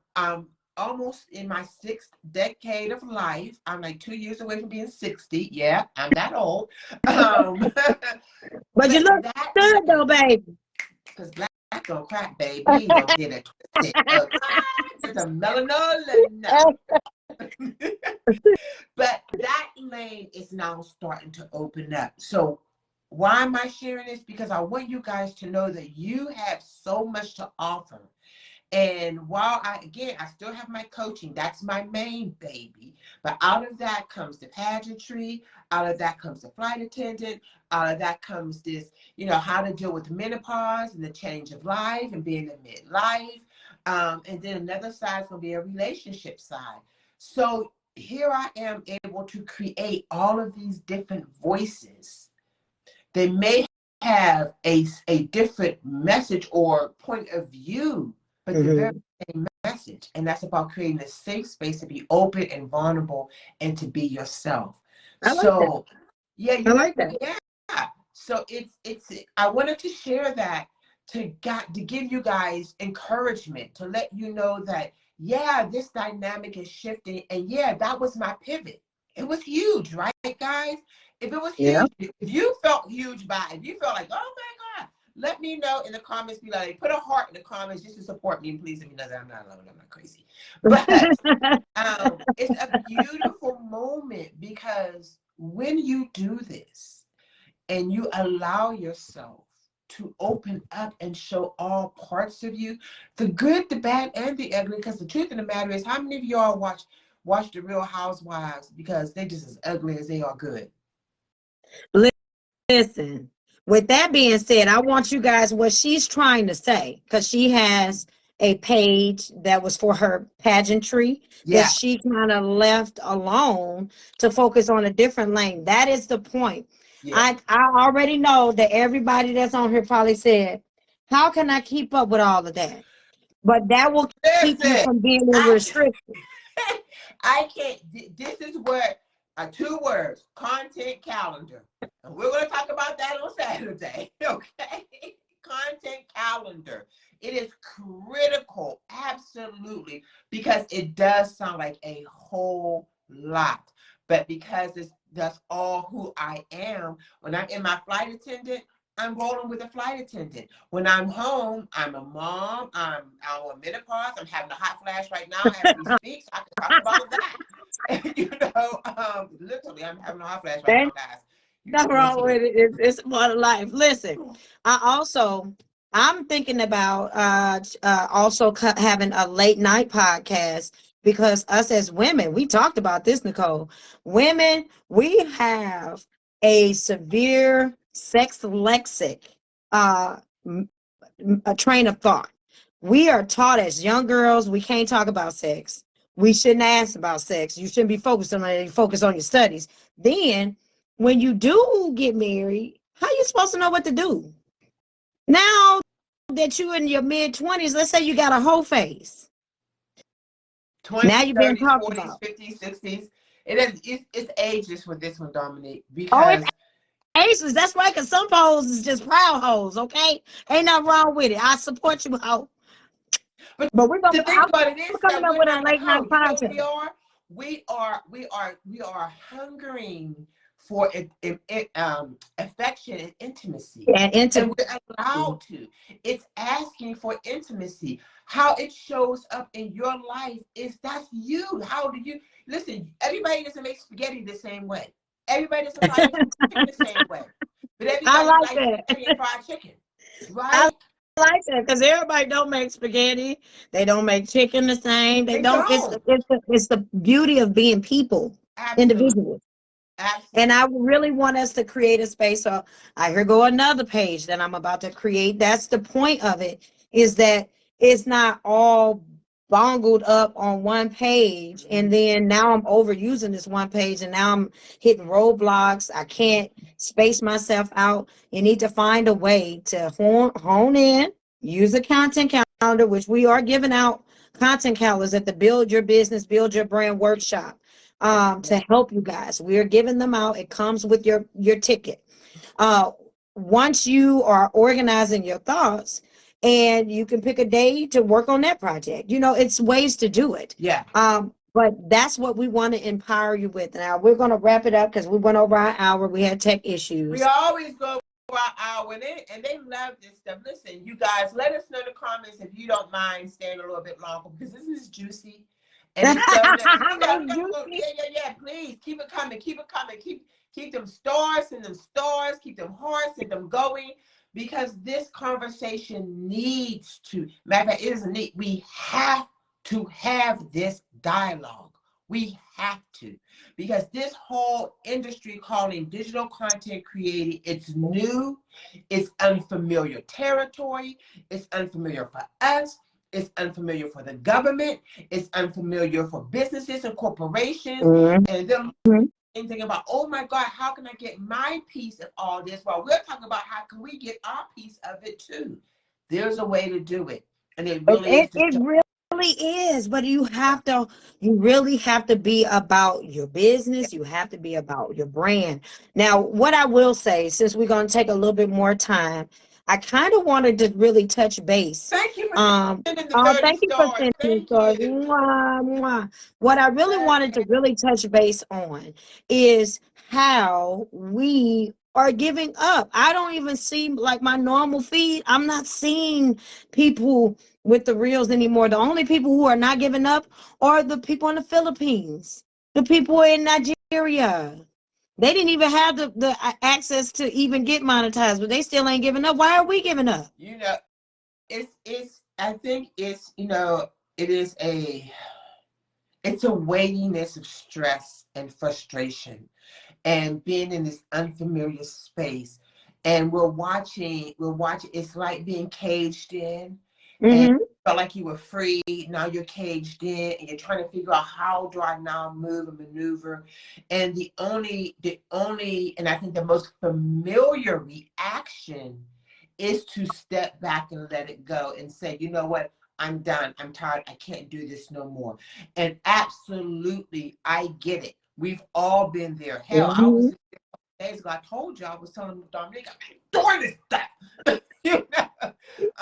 almost in my 6th decade of life, I'm like 2 years away from being 60. Yeah, I'm that old. But you look good though, baby. Because black don't crack, baby. You don't get it twisted. It's a melanoma. But that lane is now starting to open up. So why am I sharing this? Because I want you guys to know that you have so much to offer. And while I still have my coaching, that's my main baby. But out of that comes the pageantry, out of that comes the flight attendant, out of that comes this, how to deal with menopause and the change of life and being in midlife. And then another side is going to be a relationship side. So here I am able to create all of these different voices. They may have a different message or point of view, but the very same message. And that's about creating a safe space to be open and vulnerable and to be yourself. I like I like that. Yeah. So I wanted to share that to give you guys encouragement, to let you know that, this dynamic is shifting. And that was my pivot. It was huge, right, guys? If it was huge, if you felt huge by it, if you felt like, oh my God, let me know in the comments below. Put a heart in the comments just to support me. And please let me know that I'm not alone. I'm not crazy. But it's a beautiful moment because when you do this and you allow yourself to open up and show all parts of you, the good, the bad, and the ugly. Because the truth of the matter is, how many of y'all watch the Real Housewives because they just as ugly as they are good? Listen, with that being said, I want you guys what she's trying to say, because she has a page that was for her pageantry that Yeah, she kind of left alone to focus on a different lane. That is the point. yeah. I already know that everybody that's on here probably said, how can I keep up with all of that? But that will keep you Listen, from being in I restriction. I can't. This is what two words: content calendar. And we're going to talk about that on Saturday. Okay, content calendar. It is critical, absolutely, because it does sound like a whole lot. But because that's all who I am. When I'm in my flight attendant, I'm rolling with a flight attendant. When I'm home, I'm a mom. I'm on menopause. I'm having a hot flash right now as we speak. So I can talk about that. Literally, I'm having a hot flash right now, guys. Nothing You don't wrong see it. with it. It's part of life. Listen, I'm thinking about also having a late night podcast, because us as women, we talked about this, Nicole. Women, we have a severe sex lexic, uh, a train of thought. We are taught as young girls we can't talk about sex. We shouldn't ask about sex. You shouldn't be focused on it. You focus on your studies. Then, when you do get married, how you supposed to know what to do? Now that you in your mid-20s, let's say you got a whole face. Now 20s, you're being 30s, talked 40s, about. 50s, 60s. It's ages for this one, Dominique, Oh, it's because aces. That's right, because some hoes is just proud hoes, okay? Ain't nothing wrong with it. I support you, hoe. but But we're gonna the thing I'm about it is coming that up we're with a not a late night hoe. You know what we podcast. are? We are hungering for affection and intimacy. And into And we're allowed to. It's asking for intimacy. How it shows up in your life is that's you. How do you listen? Everybody doesn't make spaghetti the same way. Everybody doesn't fry their chicken the same way. But I everybody like likes that. spaghetti and fried chicken, I right? like that because everybody don't make spaghetti. They don't make chicken the same. They They don't. don't. It's the beauty of being people, Absolutely. individuals. And Absolutely. I really want us to create a space. So here go another page that I'm about to create. That's the point of it, is that it's not all bungled up on one page. And then now I'm overusing this one page and now I'm hitting roadblocks. I can't space myself out. You need to find a way to hone in, use a content calendar, which we are giving out content calendars at the Build Your Business, Build Your Brand workshop, to help you guys. We are giving them out. It comes with your ticket. Uh, Once you are organizing your thoughts, and you can pick a day to work on that project. It's ways to do it. Yeah. But that's what we want to empower you with. Now we're going to wrap it up because we went over our hour. We had tech issues. We always go for our hour, and they love this stuff. Listen, you guys, let us know in the comments if you don't mind staying a little bit longer because this is juicy. And it's stuff that yeah. Please keep it coming, keep it coming, keep them stars and them stars, keep them hearts and them going, because this conversation needs to. Matter of fact, it is a need. We have to have this dialogue. We have to, because this whole industry calling digital content creating, it's new, it's unfamiliar territory, it's unfamiliar for us, it's unfamiliar for the government, it's unfamiliar for businesses and corporations, and them thinking about, oh my God, how can I get my piece of all this? Well, we're talking about how can we get our piece of it too. There's a way to do it, and it really is It really is, but you really have to be about your business. You have to be about your brand. Now, what I will say, since we're going to take a little bit more time, I kind of wanted to really touch base. Thank you for sending the 30 Thank you for stars. sending me Thank stars. you. Mwah, mwah. What I really wanted to really touch base on is how we are giving up. I don't even see like my normal feed. I'm not seeing people with the reels anymore. The only people who are not giving up are the people in the Philippines, the people in Nigeria, They didn't even have the access to even get monetized, but they still ain't giving up. Why are we giving up? You know, I think it's, it is it's a weightiness of stress and frustration and being in this unfamiliar space. And we're watching, it's like being caged in, and Mm-hmm. you felt like you were free. Now you're caged in and you're trying to figure out, how do I now move and maneuver? And the only, and I think the most familiar reaction is to step back and let it go and say, you know what? I'm done. I'm tired. I can't do this no more. And absolutely, I get it. We've all been there. Hell, I Mm-hmm. was days ago. I told you, I was telling Dominique, I'm doing this stuff. You know? And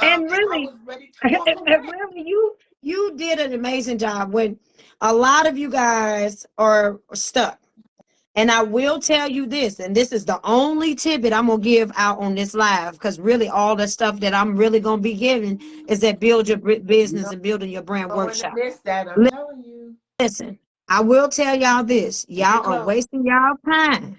And I really, was ready to walk and away. really, you did an amazing job when a lot of you guys are stuck. And I will tell you this, and this is the only tidbit I'm gonna give out on this live, because really all the stuff that I'm really gonna be giving is that build your You business don't and building your brand want to workshop. miss that. I'm telling you. Listen, I will tell y'all this. Keep it Y'all are close. wasting y'all time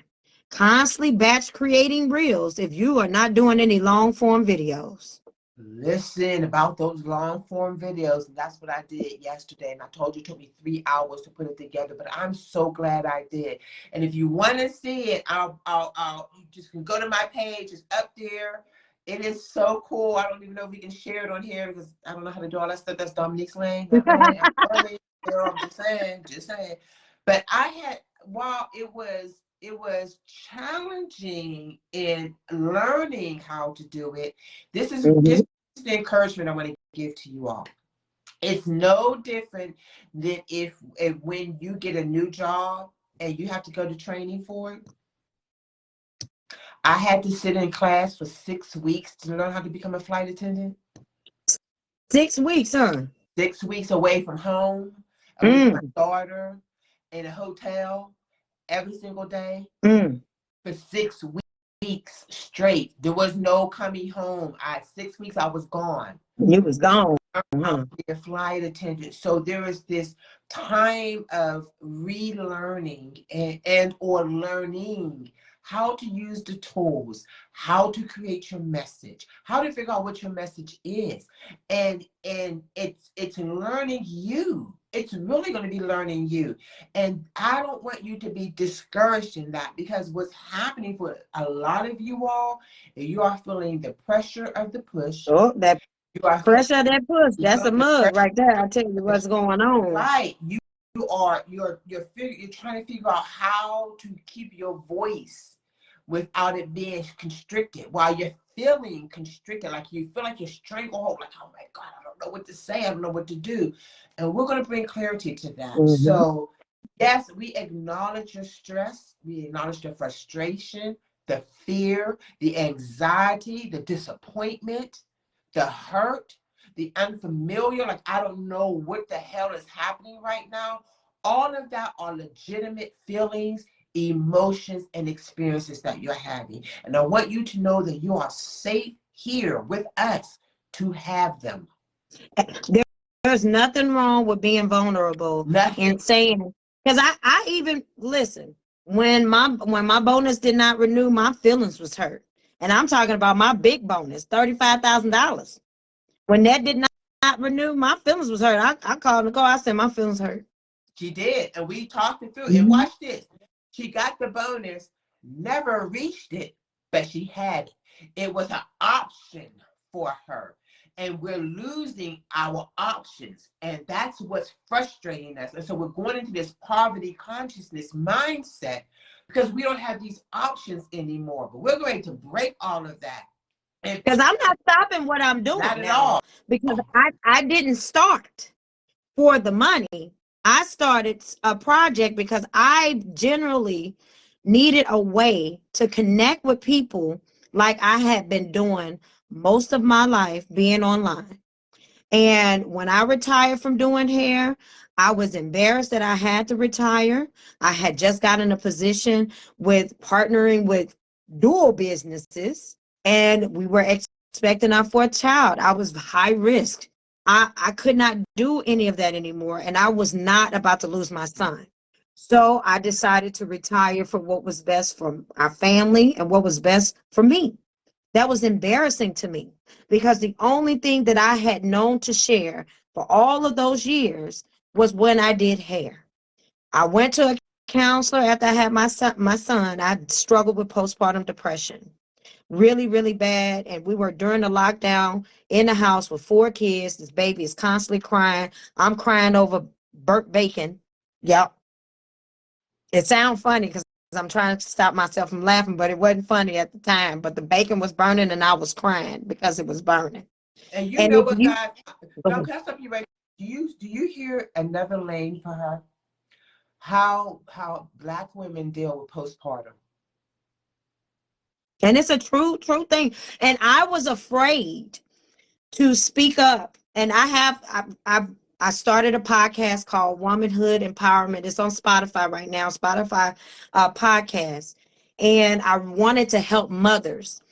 constantly batch creating reels if you are not doing any long form videos. Listen about those long form videos. And that's what I did yesterday. And I told you it took me 3 hours to put it together, but I'm so glad I did. And if you want to see it, you just can go to my page. It's up there. It is so cool. I don't even know if we can share it on here because I don't know how to do all that stuff. That's Dominique's lane. Okay. I'm just saying. But while it was challenging in learning how to do it, this is Mhm. just the encouragement I want to give to you all. It's no different than if when you get a new job and you have to go to training for it. I had to sit in class for 6 weeks to learn how to become a flight attendant. 6 weeks, huh? 6 weeks away from home, away from my Mm, daughter, in a hotel every single day mm. for 6 weeks straight. There was no coming home. 6 weeks I was gone. You was gone, How huh? to be a flight attendant. So there is this time of relearning and or learning how to use the tools, how to create your message, how to figure out what your message is. And it's learning you. It's really going to be learning you. And I don't want you to be discouraged in that, because what's happening for a lot of you all, you are feeling the pressure of the push. Oh, that You are feeling pressure, that push, you're that's a feeling the mug pressure right there. of I tell you the what's going on. right. You're trying to figure out how to keep your voice without it being constricted, while you're feeling constricted, like you feel like you're stranglehold, like, oh my God, I don't know what to say, I don't know what to do. And we're going to bring clarity to that. Hmm. So yes, we acknowledge your stress, we acknowledge the frustration, the fear, the anxiety, the disappointment, the hurt, the unfamiliar, like I don't know what the hell is happening right now. All of that are legitimate feelings, emotions, and experiences that you're having. And I want you to know that you are safe here with us to have them. There, there's nothing wrong with being vulnerable Nothing. and saying, because I even listen, when my bonus did not renew, my feelings was hurt. And I'm talking about my big bonus, $35,000. When that did not renew, my feelings was hurt. I called Nicole. I said my feelings hurt. She did. And we talked it through. And Mhm. watch this. She got the bonus, never reached it, but she had it. It was an option for her. And we're losing our options. And that's what's frustrating us. And so we're going into this poverty consciousness mindset because we don't have these options anymore. But we're going to break all of that. And Because I'm not stopping what I'm not doing at now, all. because I didn't start for the money. I started a project because I generally needed a way to connect with people like I had been doing most of my life, being online. And when I retired from doing hair, I was embarrassed that I had to retire. I had just gotten a position with partnering with dual businesses, and we were expecting our fourth child. I was high risk. I could not do any of that anymore, and I was not about to lose my son. So I decided to retire for what was best for our family and what was best for me. That was embarrassing to me because the only thing that I had known to share for all of those years was when I did hair. I went to a counselor after I had my son. I struggled with postpartum depression, really, really bad. And we were during the lockdown in the house with 4 kids. This baby is constantly crying. I'm crying over burnt bacon. Yep. It sounds funny because I'm trying to stop myself from laughing, but it wasn't funny at the time. But the bacon was burning and I was crying because it was burning. And you And know if what, you, guys? No, can I stop you right? Do you hear another lane for her? How Black women deal with postpartum. and it's a true thing. And I was afraid to speak up. And I started a podcast called Womanhood Empowerment. It's on Spotify right now, Spotify podcast. And I wanted to help mothers.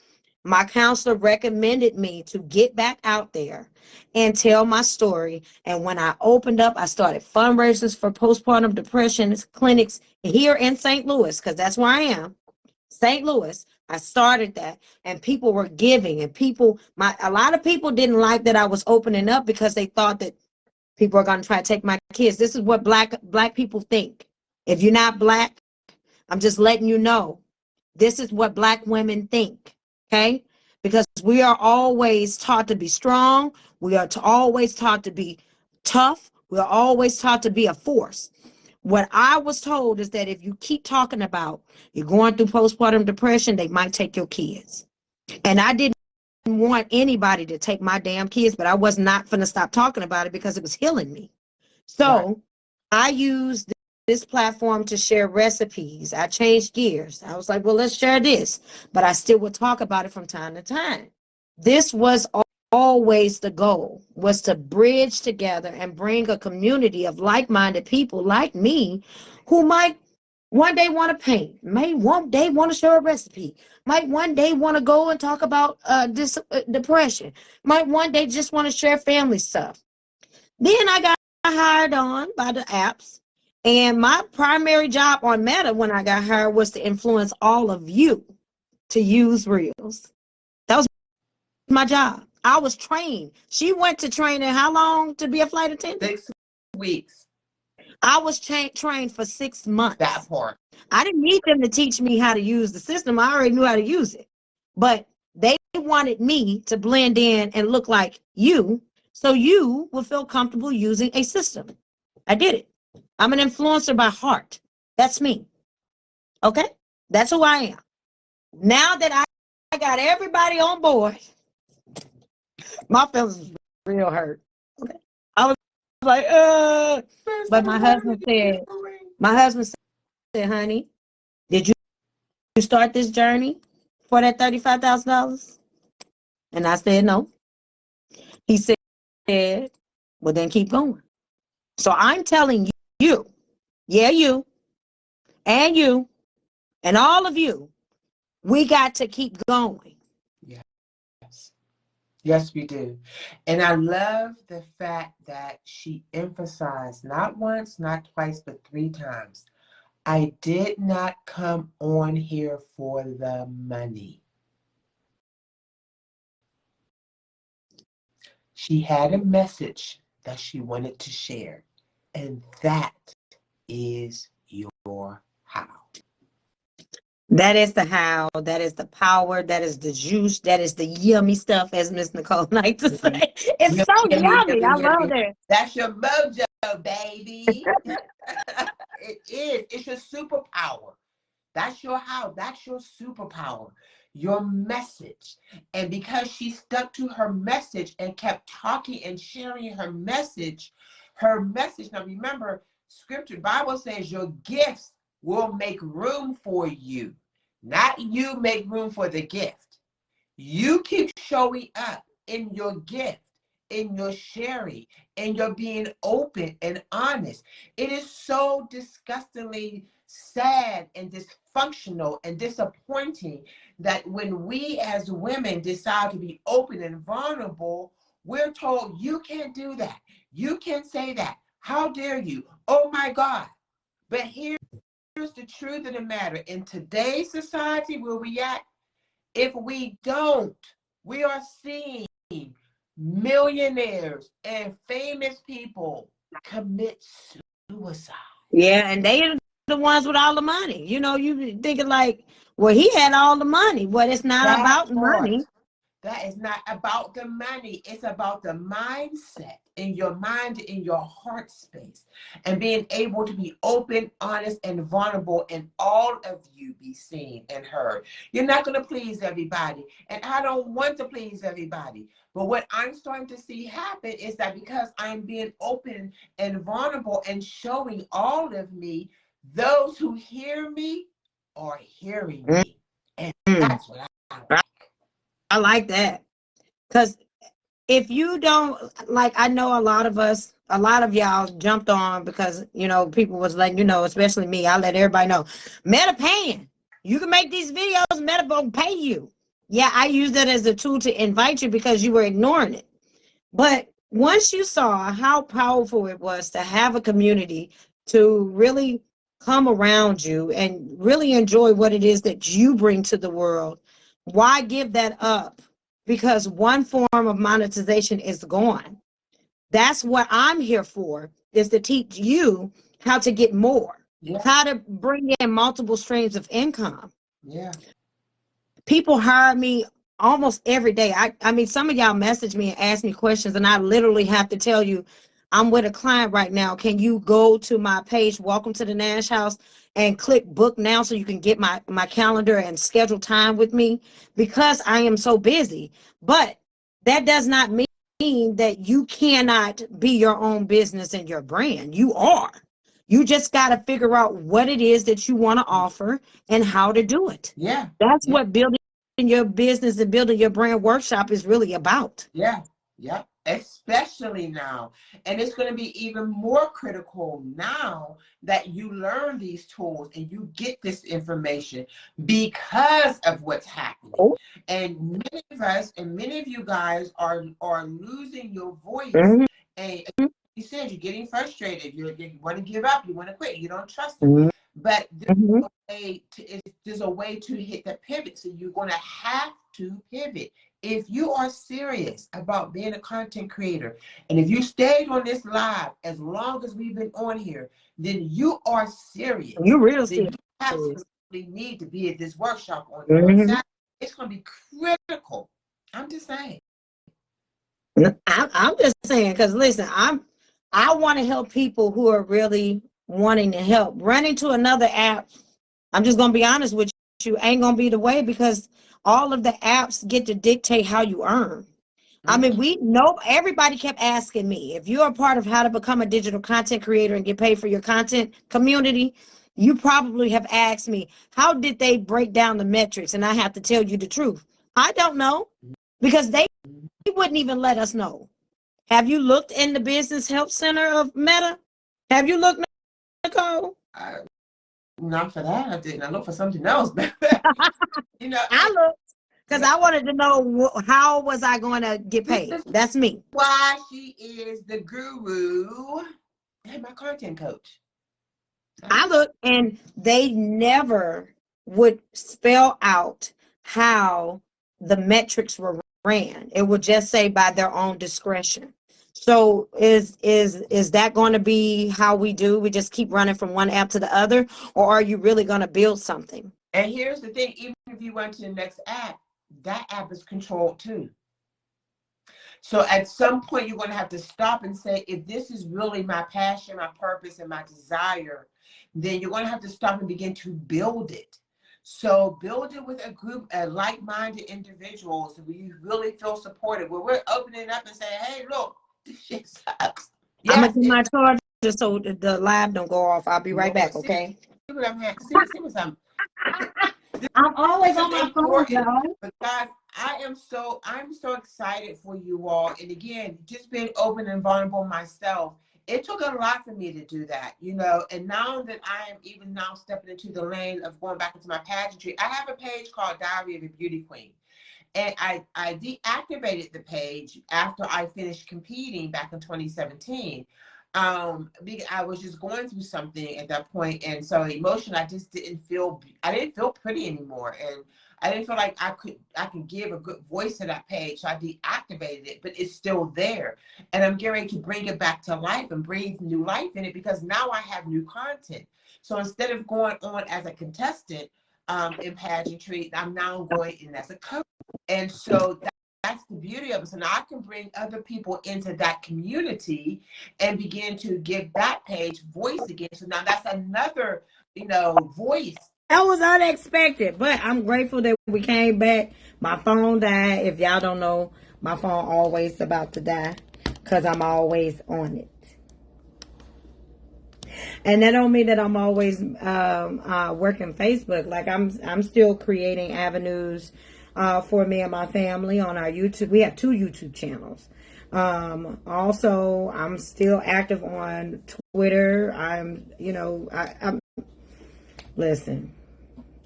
My counselor recommended me to get back out there and tell my story. And when I opened up, I started fundraisers for postpartum depression clinics here in St. Louis, because that's where I am. St. Louis. I started that, and people were giving, and a lot of people didn't like that I was opening up because they thought that people are going to try to take my kids. This is what black people think. If you're not black, I'm just letting you know. This is what black women think. Okay? Because we are always taught to be strong. We are always taught to be tough. We are always taught to be a force. What I was told is that if you keep talking about you're going through postpartum depression, they might take your kids. And I didn't want anybody to take my damn kids, but I was not going to stop talking about it because it was healing me. Right. So I used this platform to share recipes. I changed gears. I was like, well, let's share this. But I still would talk about it from time to time. This was always the goal, was to bridge together and bring a community of like-minded people like me who might one day want to paint, may one day want to share a recipe, might one day want to go and talk about depression, might one day just want to share family stuff. Then I got hired on by the apps, and my primary job on Meta when I got hired was to influence all of you to use Reels. That was my job. I was trained. She went to training how long to be a flight attendant? 6 weeks. I was trained for 6 months. That part. I didn't need them to teach me how to use the system. I already knew how to use it. But they wanted me to blend in and look like you so you would feel comfortable using a system. I did it. I'm an influencer by heart. That's me. Okay? That's who I am. Now that I got everybody on board, my feelings was real hurt. Okay. I was like, but my husband said, honey, did you start this journey for that $35,000? And I said, no. He said, well, then keep going. So I'm telling you, yeah, you, and all of you, we got to keep going. Yes. Yes, we do. And I love the fact that she emphasized not once, not twice, but 3 times. I did not come on here for the money. She had a message that she wanted to share, and that is your how. That is the how, that is the power, that is the juice, that is the yummy stuff, as Miss Nicole likes to say. It's Yummy, so yummy, yummy. I yummy, love yummy. it. That's your mojo, baby. It is. It's your superpower. That's your how. That's your superpower. Your message. And because she stuck to her message and kept talking and sharing her message. Now remember, scripture, Bible says your gifts will make room for you. Not you make room for the gift. You keep showing up in your gift, in your sharing, in your being open and honest. It is so disgustingly sad and dysfunctional and disappointing that when we as women decide to be open and vulnerable, we're told you can't do that. You can't say that. How dare you? Oh my God. But here's the truth of the matter. In today's society where we at, if we don't, we are seeing millionaires and famous people commit suicide. Yeah, and they are the ones with all the money. You know, you thinking like, well, he had all the money. Well, it's not That about part. money. That is not about the money. It's about the mindset in your mind, in your heart space, and being able to be open, honest, and vulnerable, and all of you be seen and heard. You're not going to please everybody, and I don't want to please everybody. But what I'm starting to see happen is that because I'm being open and vulnerable and showing all of me, those who hear me are hearing me. And Mm, that's what I I like. I like that. Because if you don't, like, I know a lot of us, a lot of y'all jumped on because, you know, people was like, you know, especially me, I let everybody know, Meta paying. You can make these videos, Meta will pay you. Yeah, I used that as a tool to invite you because you were ignoring it. But once you saw how powerful it was to have a community to really come around you and really enjoy what it is that you bring to the world, why give that up? Because one form of monetization is gone. That's what I'm here for, is to teach you how to get more, Yeah, how to bring in multiple streams of income. yeah. People hire me almost every day. I mean, some of y'all message me and ask me questions, and I literally have to tell you, I'm with a client right now. Can you go to my page, Welcome to the Nash House, and click book now so you can get my calendar and schedule time with me? Because I am so busy. But that does not mean that you cannot be your own business and your brand. You are. You just got to figure out what it is that you want to offer and how to do it. Yeah, That's yeah, what building your business and building your brand workshop is really about. yeah, yeah. Especially now. And it's going to be even more critical now that you learn these tools and you get this information because of what's happening. Oh, And many of us and many of you guys are losing your voice. mhm, And you said you're getting frustrated. You want to give up. You want to quit. You don't trust them. mhm, But mhm. there's a way to hit the pivot. So you're going to have to pivot. If you are serious about being a content creator, and if you stayed on this live as long as we've been on here, then you are serious. You real Then serious. you absolutely need to be at this workshop on Mhm. Saturday. It's going to be critical. I'm just saying. I'm just saying, because listen, I want to help people who are really wanting to help. Running to another app, I'm just gonna be honest with you, ain't gonna be the way, because all of the apps get to dictate how you earn. I mean, we know everybody kept asking me, if you're a part of how to become a digital content creator and get paid for your content community, you probably have asked me, how did they break down the metrics? And I have to tell you the truth. I don't know, because they wouldn't even let us know. Have you looked in the Business Help Center of Meta? Have you looked, Nicole? Not for that. I didn't. I looked for something else. you know, I looked because yeah, I wanted to know how was I going to get this paid. is That's me. why she is the guru and my content coach. I looked, and they never would spell out how the metrics were ran. It would just say by their own discretion. So is that going to be how we do? We just keep running from one app to the other, or are you really going to build something? And here's the thing, even if you went to the next app, that app is controlled too. So at some point, you're going to have to stop and say, if this is really my passion, my purpose, and my desire, then you're going to have to stop and begin to build it. So build it with a group of like-minded individuals where you really feel supported, where we're opening up and saying, hey, look, this shit sucks. I'm gonna Yes, do it my charger so the live don't go off. I'll be right Lord, back, see okay? what I'm see what I'm I'm always this on is my phone, important. y'all. But guys, I'm so excited for you all. And again, just being open and vulnerable myself, it took a lot for me to do that, you know. And now that I am even now stepping into the lane of going back into my pageantry, I have a page called Diary of a Beauty Queen. And I deactivated the page after I finished competing back in 2017. I was just going through something at that point, and so emotion, I didn't feel pretty anymore, and I didn't feel like I could give a good voice to that page. So I deactivated it, but it's still there, and I'm getting ready to bring it back to life and breathe new life in it, because now I have new content. So instead of going on as a contestant in pageantry, I'm now going in as a coach, and so that's the beauty of it. So now I can bring other people into that community and begin to give that page voice again. So now that's another, voice. That was unexpected, but I'm grateful that we came back. My phone died. If y'all don't know, my phone always about to die because I'm always on it. And that don't mean that I'm always working Facebook. Like I'm still creating avenues for me and my family on our YouTube. We have 2 YouTube channels. Also, I'm still active on Twitter. Listen,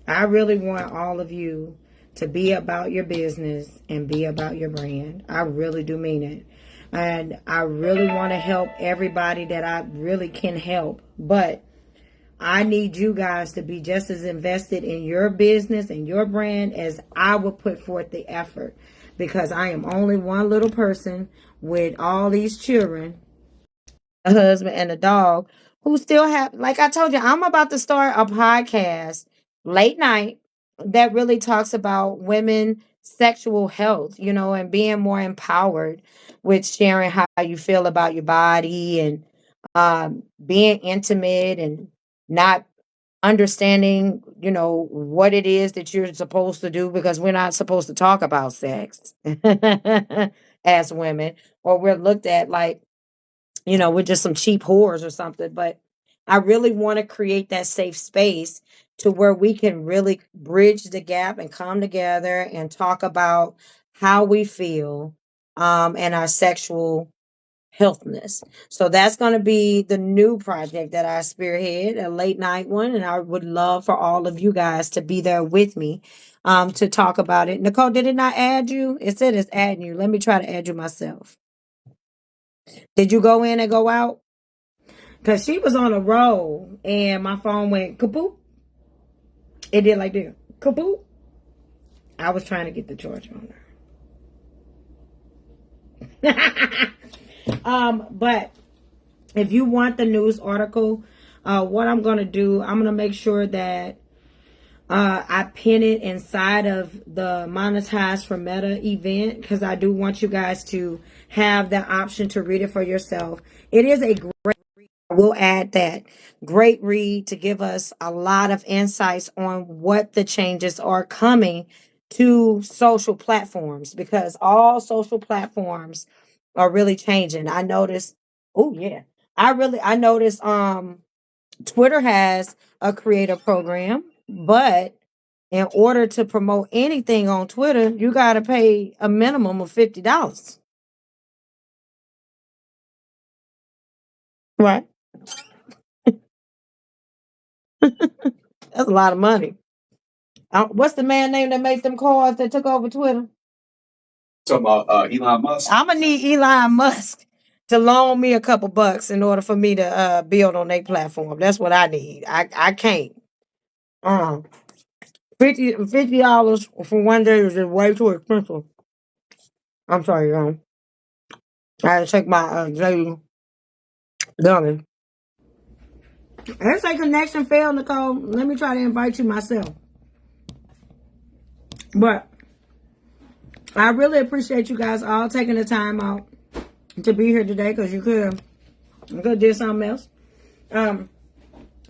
I really want all of you to be about your business and be about your brand. I really do mean it. And I really want to help everybody that I really can help. But I need you guys to be just as invested in your business and your brand as I would put forth the effort. Because I am only one little person with all these children, a husband and a dog, who still have, like I told you, I'm about to start a podcast late night that really talks about women sexual health, and being more empowered with sharing how you feel about your body and being intimate and not understanding, what it is that you're supposed to do, because we're not supposed to talk about sex as women, or we're looked at like, we're just some cheap whores or something. But I really want to create that safe space to where we can really bridge the gap and come together and talk about how we feel and our sexual healthness. So that's going to be the new project that I spearhead, a late night one. And I would love for all of you guys to be there with me to talk about it. Nicole, did it not add you? It said it's adding you. Let me try to add you myself. Did you go in and go out? Because she was on a roll and my phone went kapoop. It did like this. Kapoop. I was trying to get the charge on her. But if you want the news article, what I'm going to do, I'm going to make sure that I pin it inside of the Monetize for Meta event, because I do want you guys to have the option to read it for yourself. It is a great read. I will add that. Great read to give us a lot of insights on what the changes are coming to social platforms, because all social platforms are really changing. I noticed, oh yeah. I noticed Twitter has a creator program, but in order to promote anything on Twitter, you got to pay a minimum of $50. Right. That's a lot of money. What's the man name that made them cars that took over Twitter? Talking about Elon Musk. I'm gonna need Elon Musk to loan me a couple bucks in order for me to build on their platform. That's what I need. I can't. Uh, $50 for one day is just way too expensive. I'm sorry, I had to take my daily dummy. Let's say connection failed, Nicole. Let me try to invite you myself. But I really appreciate you guys all taking the time out to be here today, because you could do something else.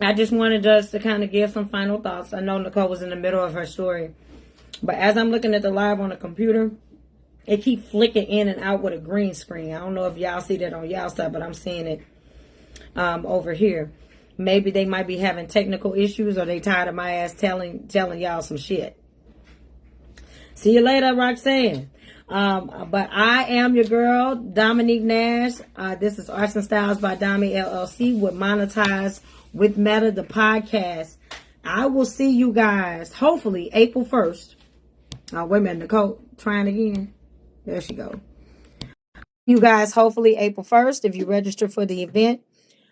I just wanted us to kind of give some final thoughts. I know Nicole was in the middle of her story, but as I'm looking at the live on the computer, it keep flicking in and out with a green screen. I don't know if y'all see that on y'all side, but I'm seeing it over here. Maybe they might be having technical issues, or they tired of my ass telling y'all some shit. See you later, Roxanne. But I am your girl, Dominique Nash. This is Arts and Styles by Domi LLC with Monetize with Meta, the podcast. I will see you guys, hopefully, April 1st. Wait a minute, Nicole, trying again. There she go. You guys, hopefully, April 1st, if you register for the event.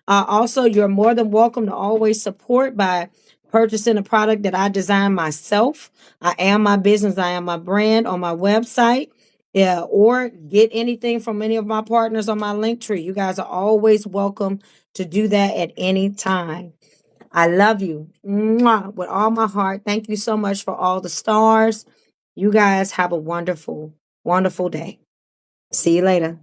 Also, you're more than welcome to always support by purchasing a product that I designed myself. I am my business, I am my brand on my website. Yeah, or get anything from any of my partners on my link tree. You guys are always welcome to do that at any time. I love you. Mwah, with all my heart. Thank you so much for all the stars. You guys have a wonderful, wonderful day. See you later.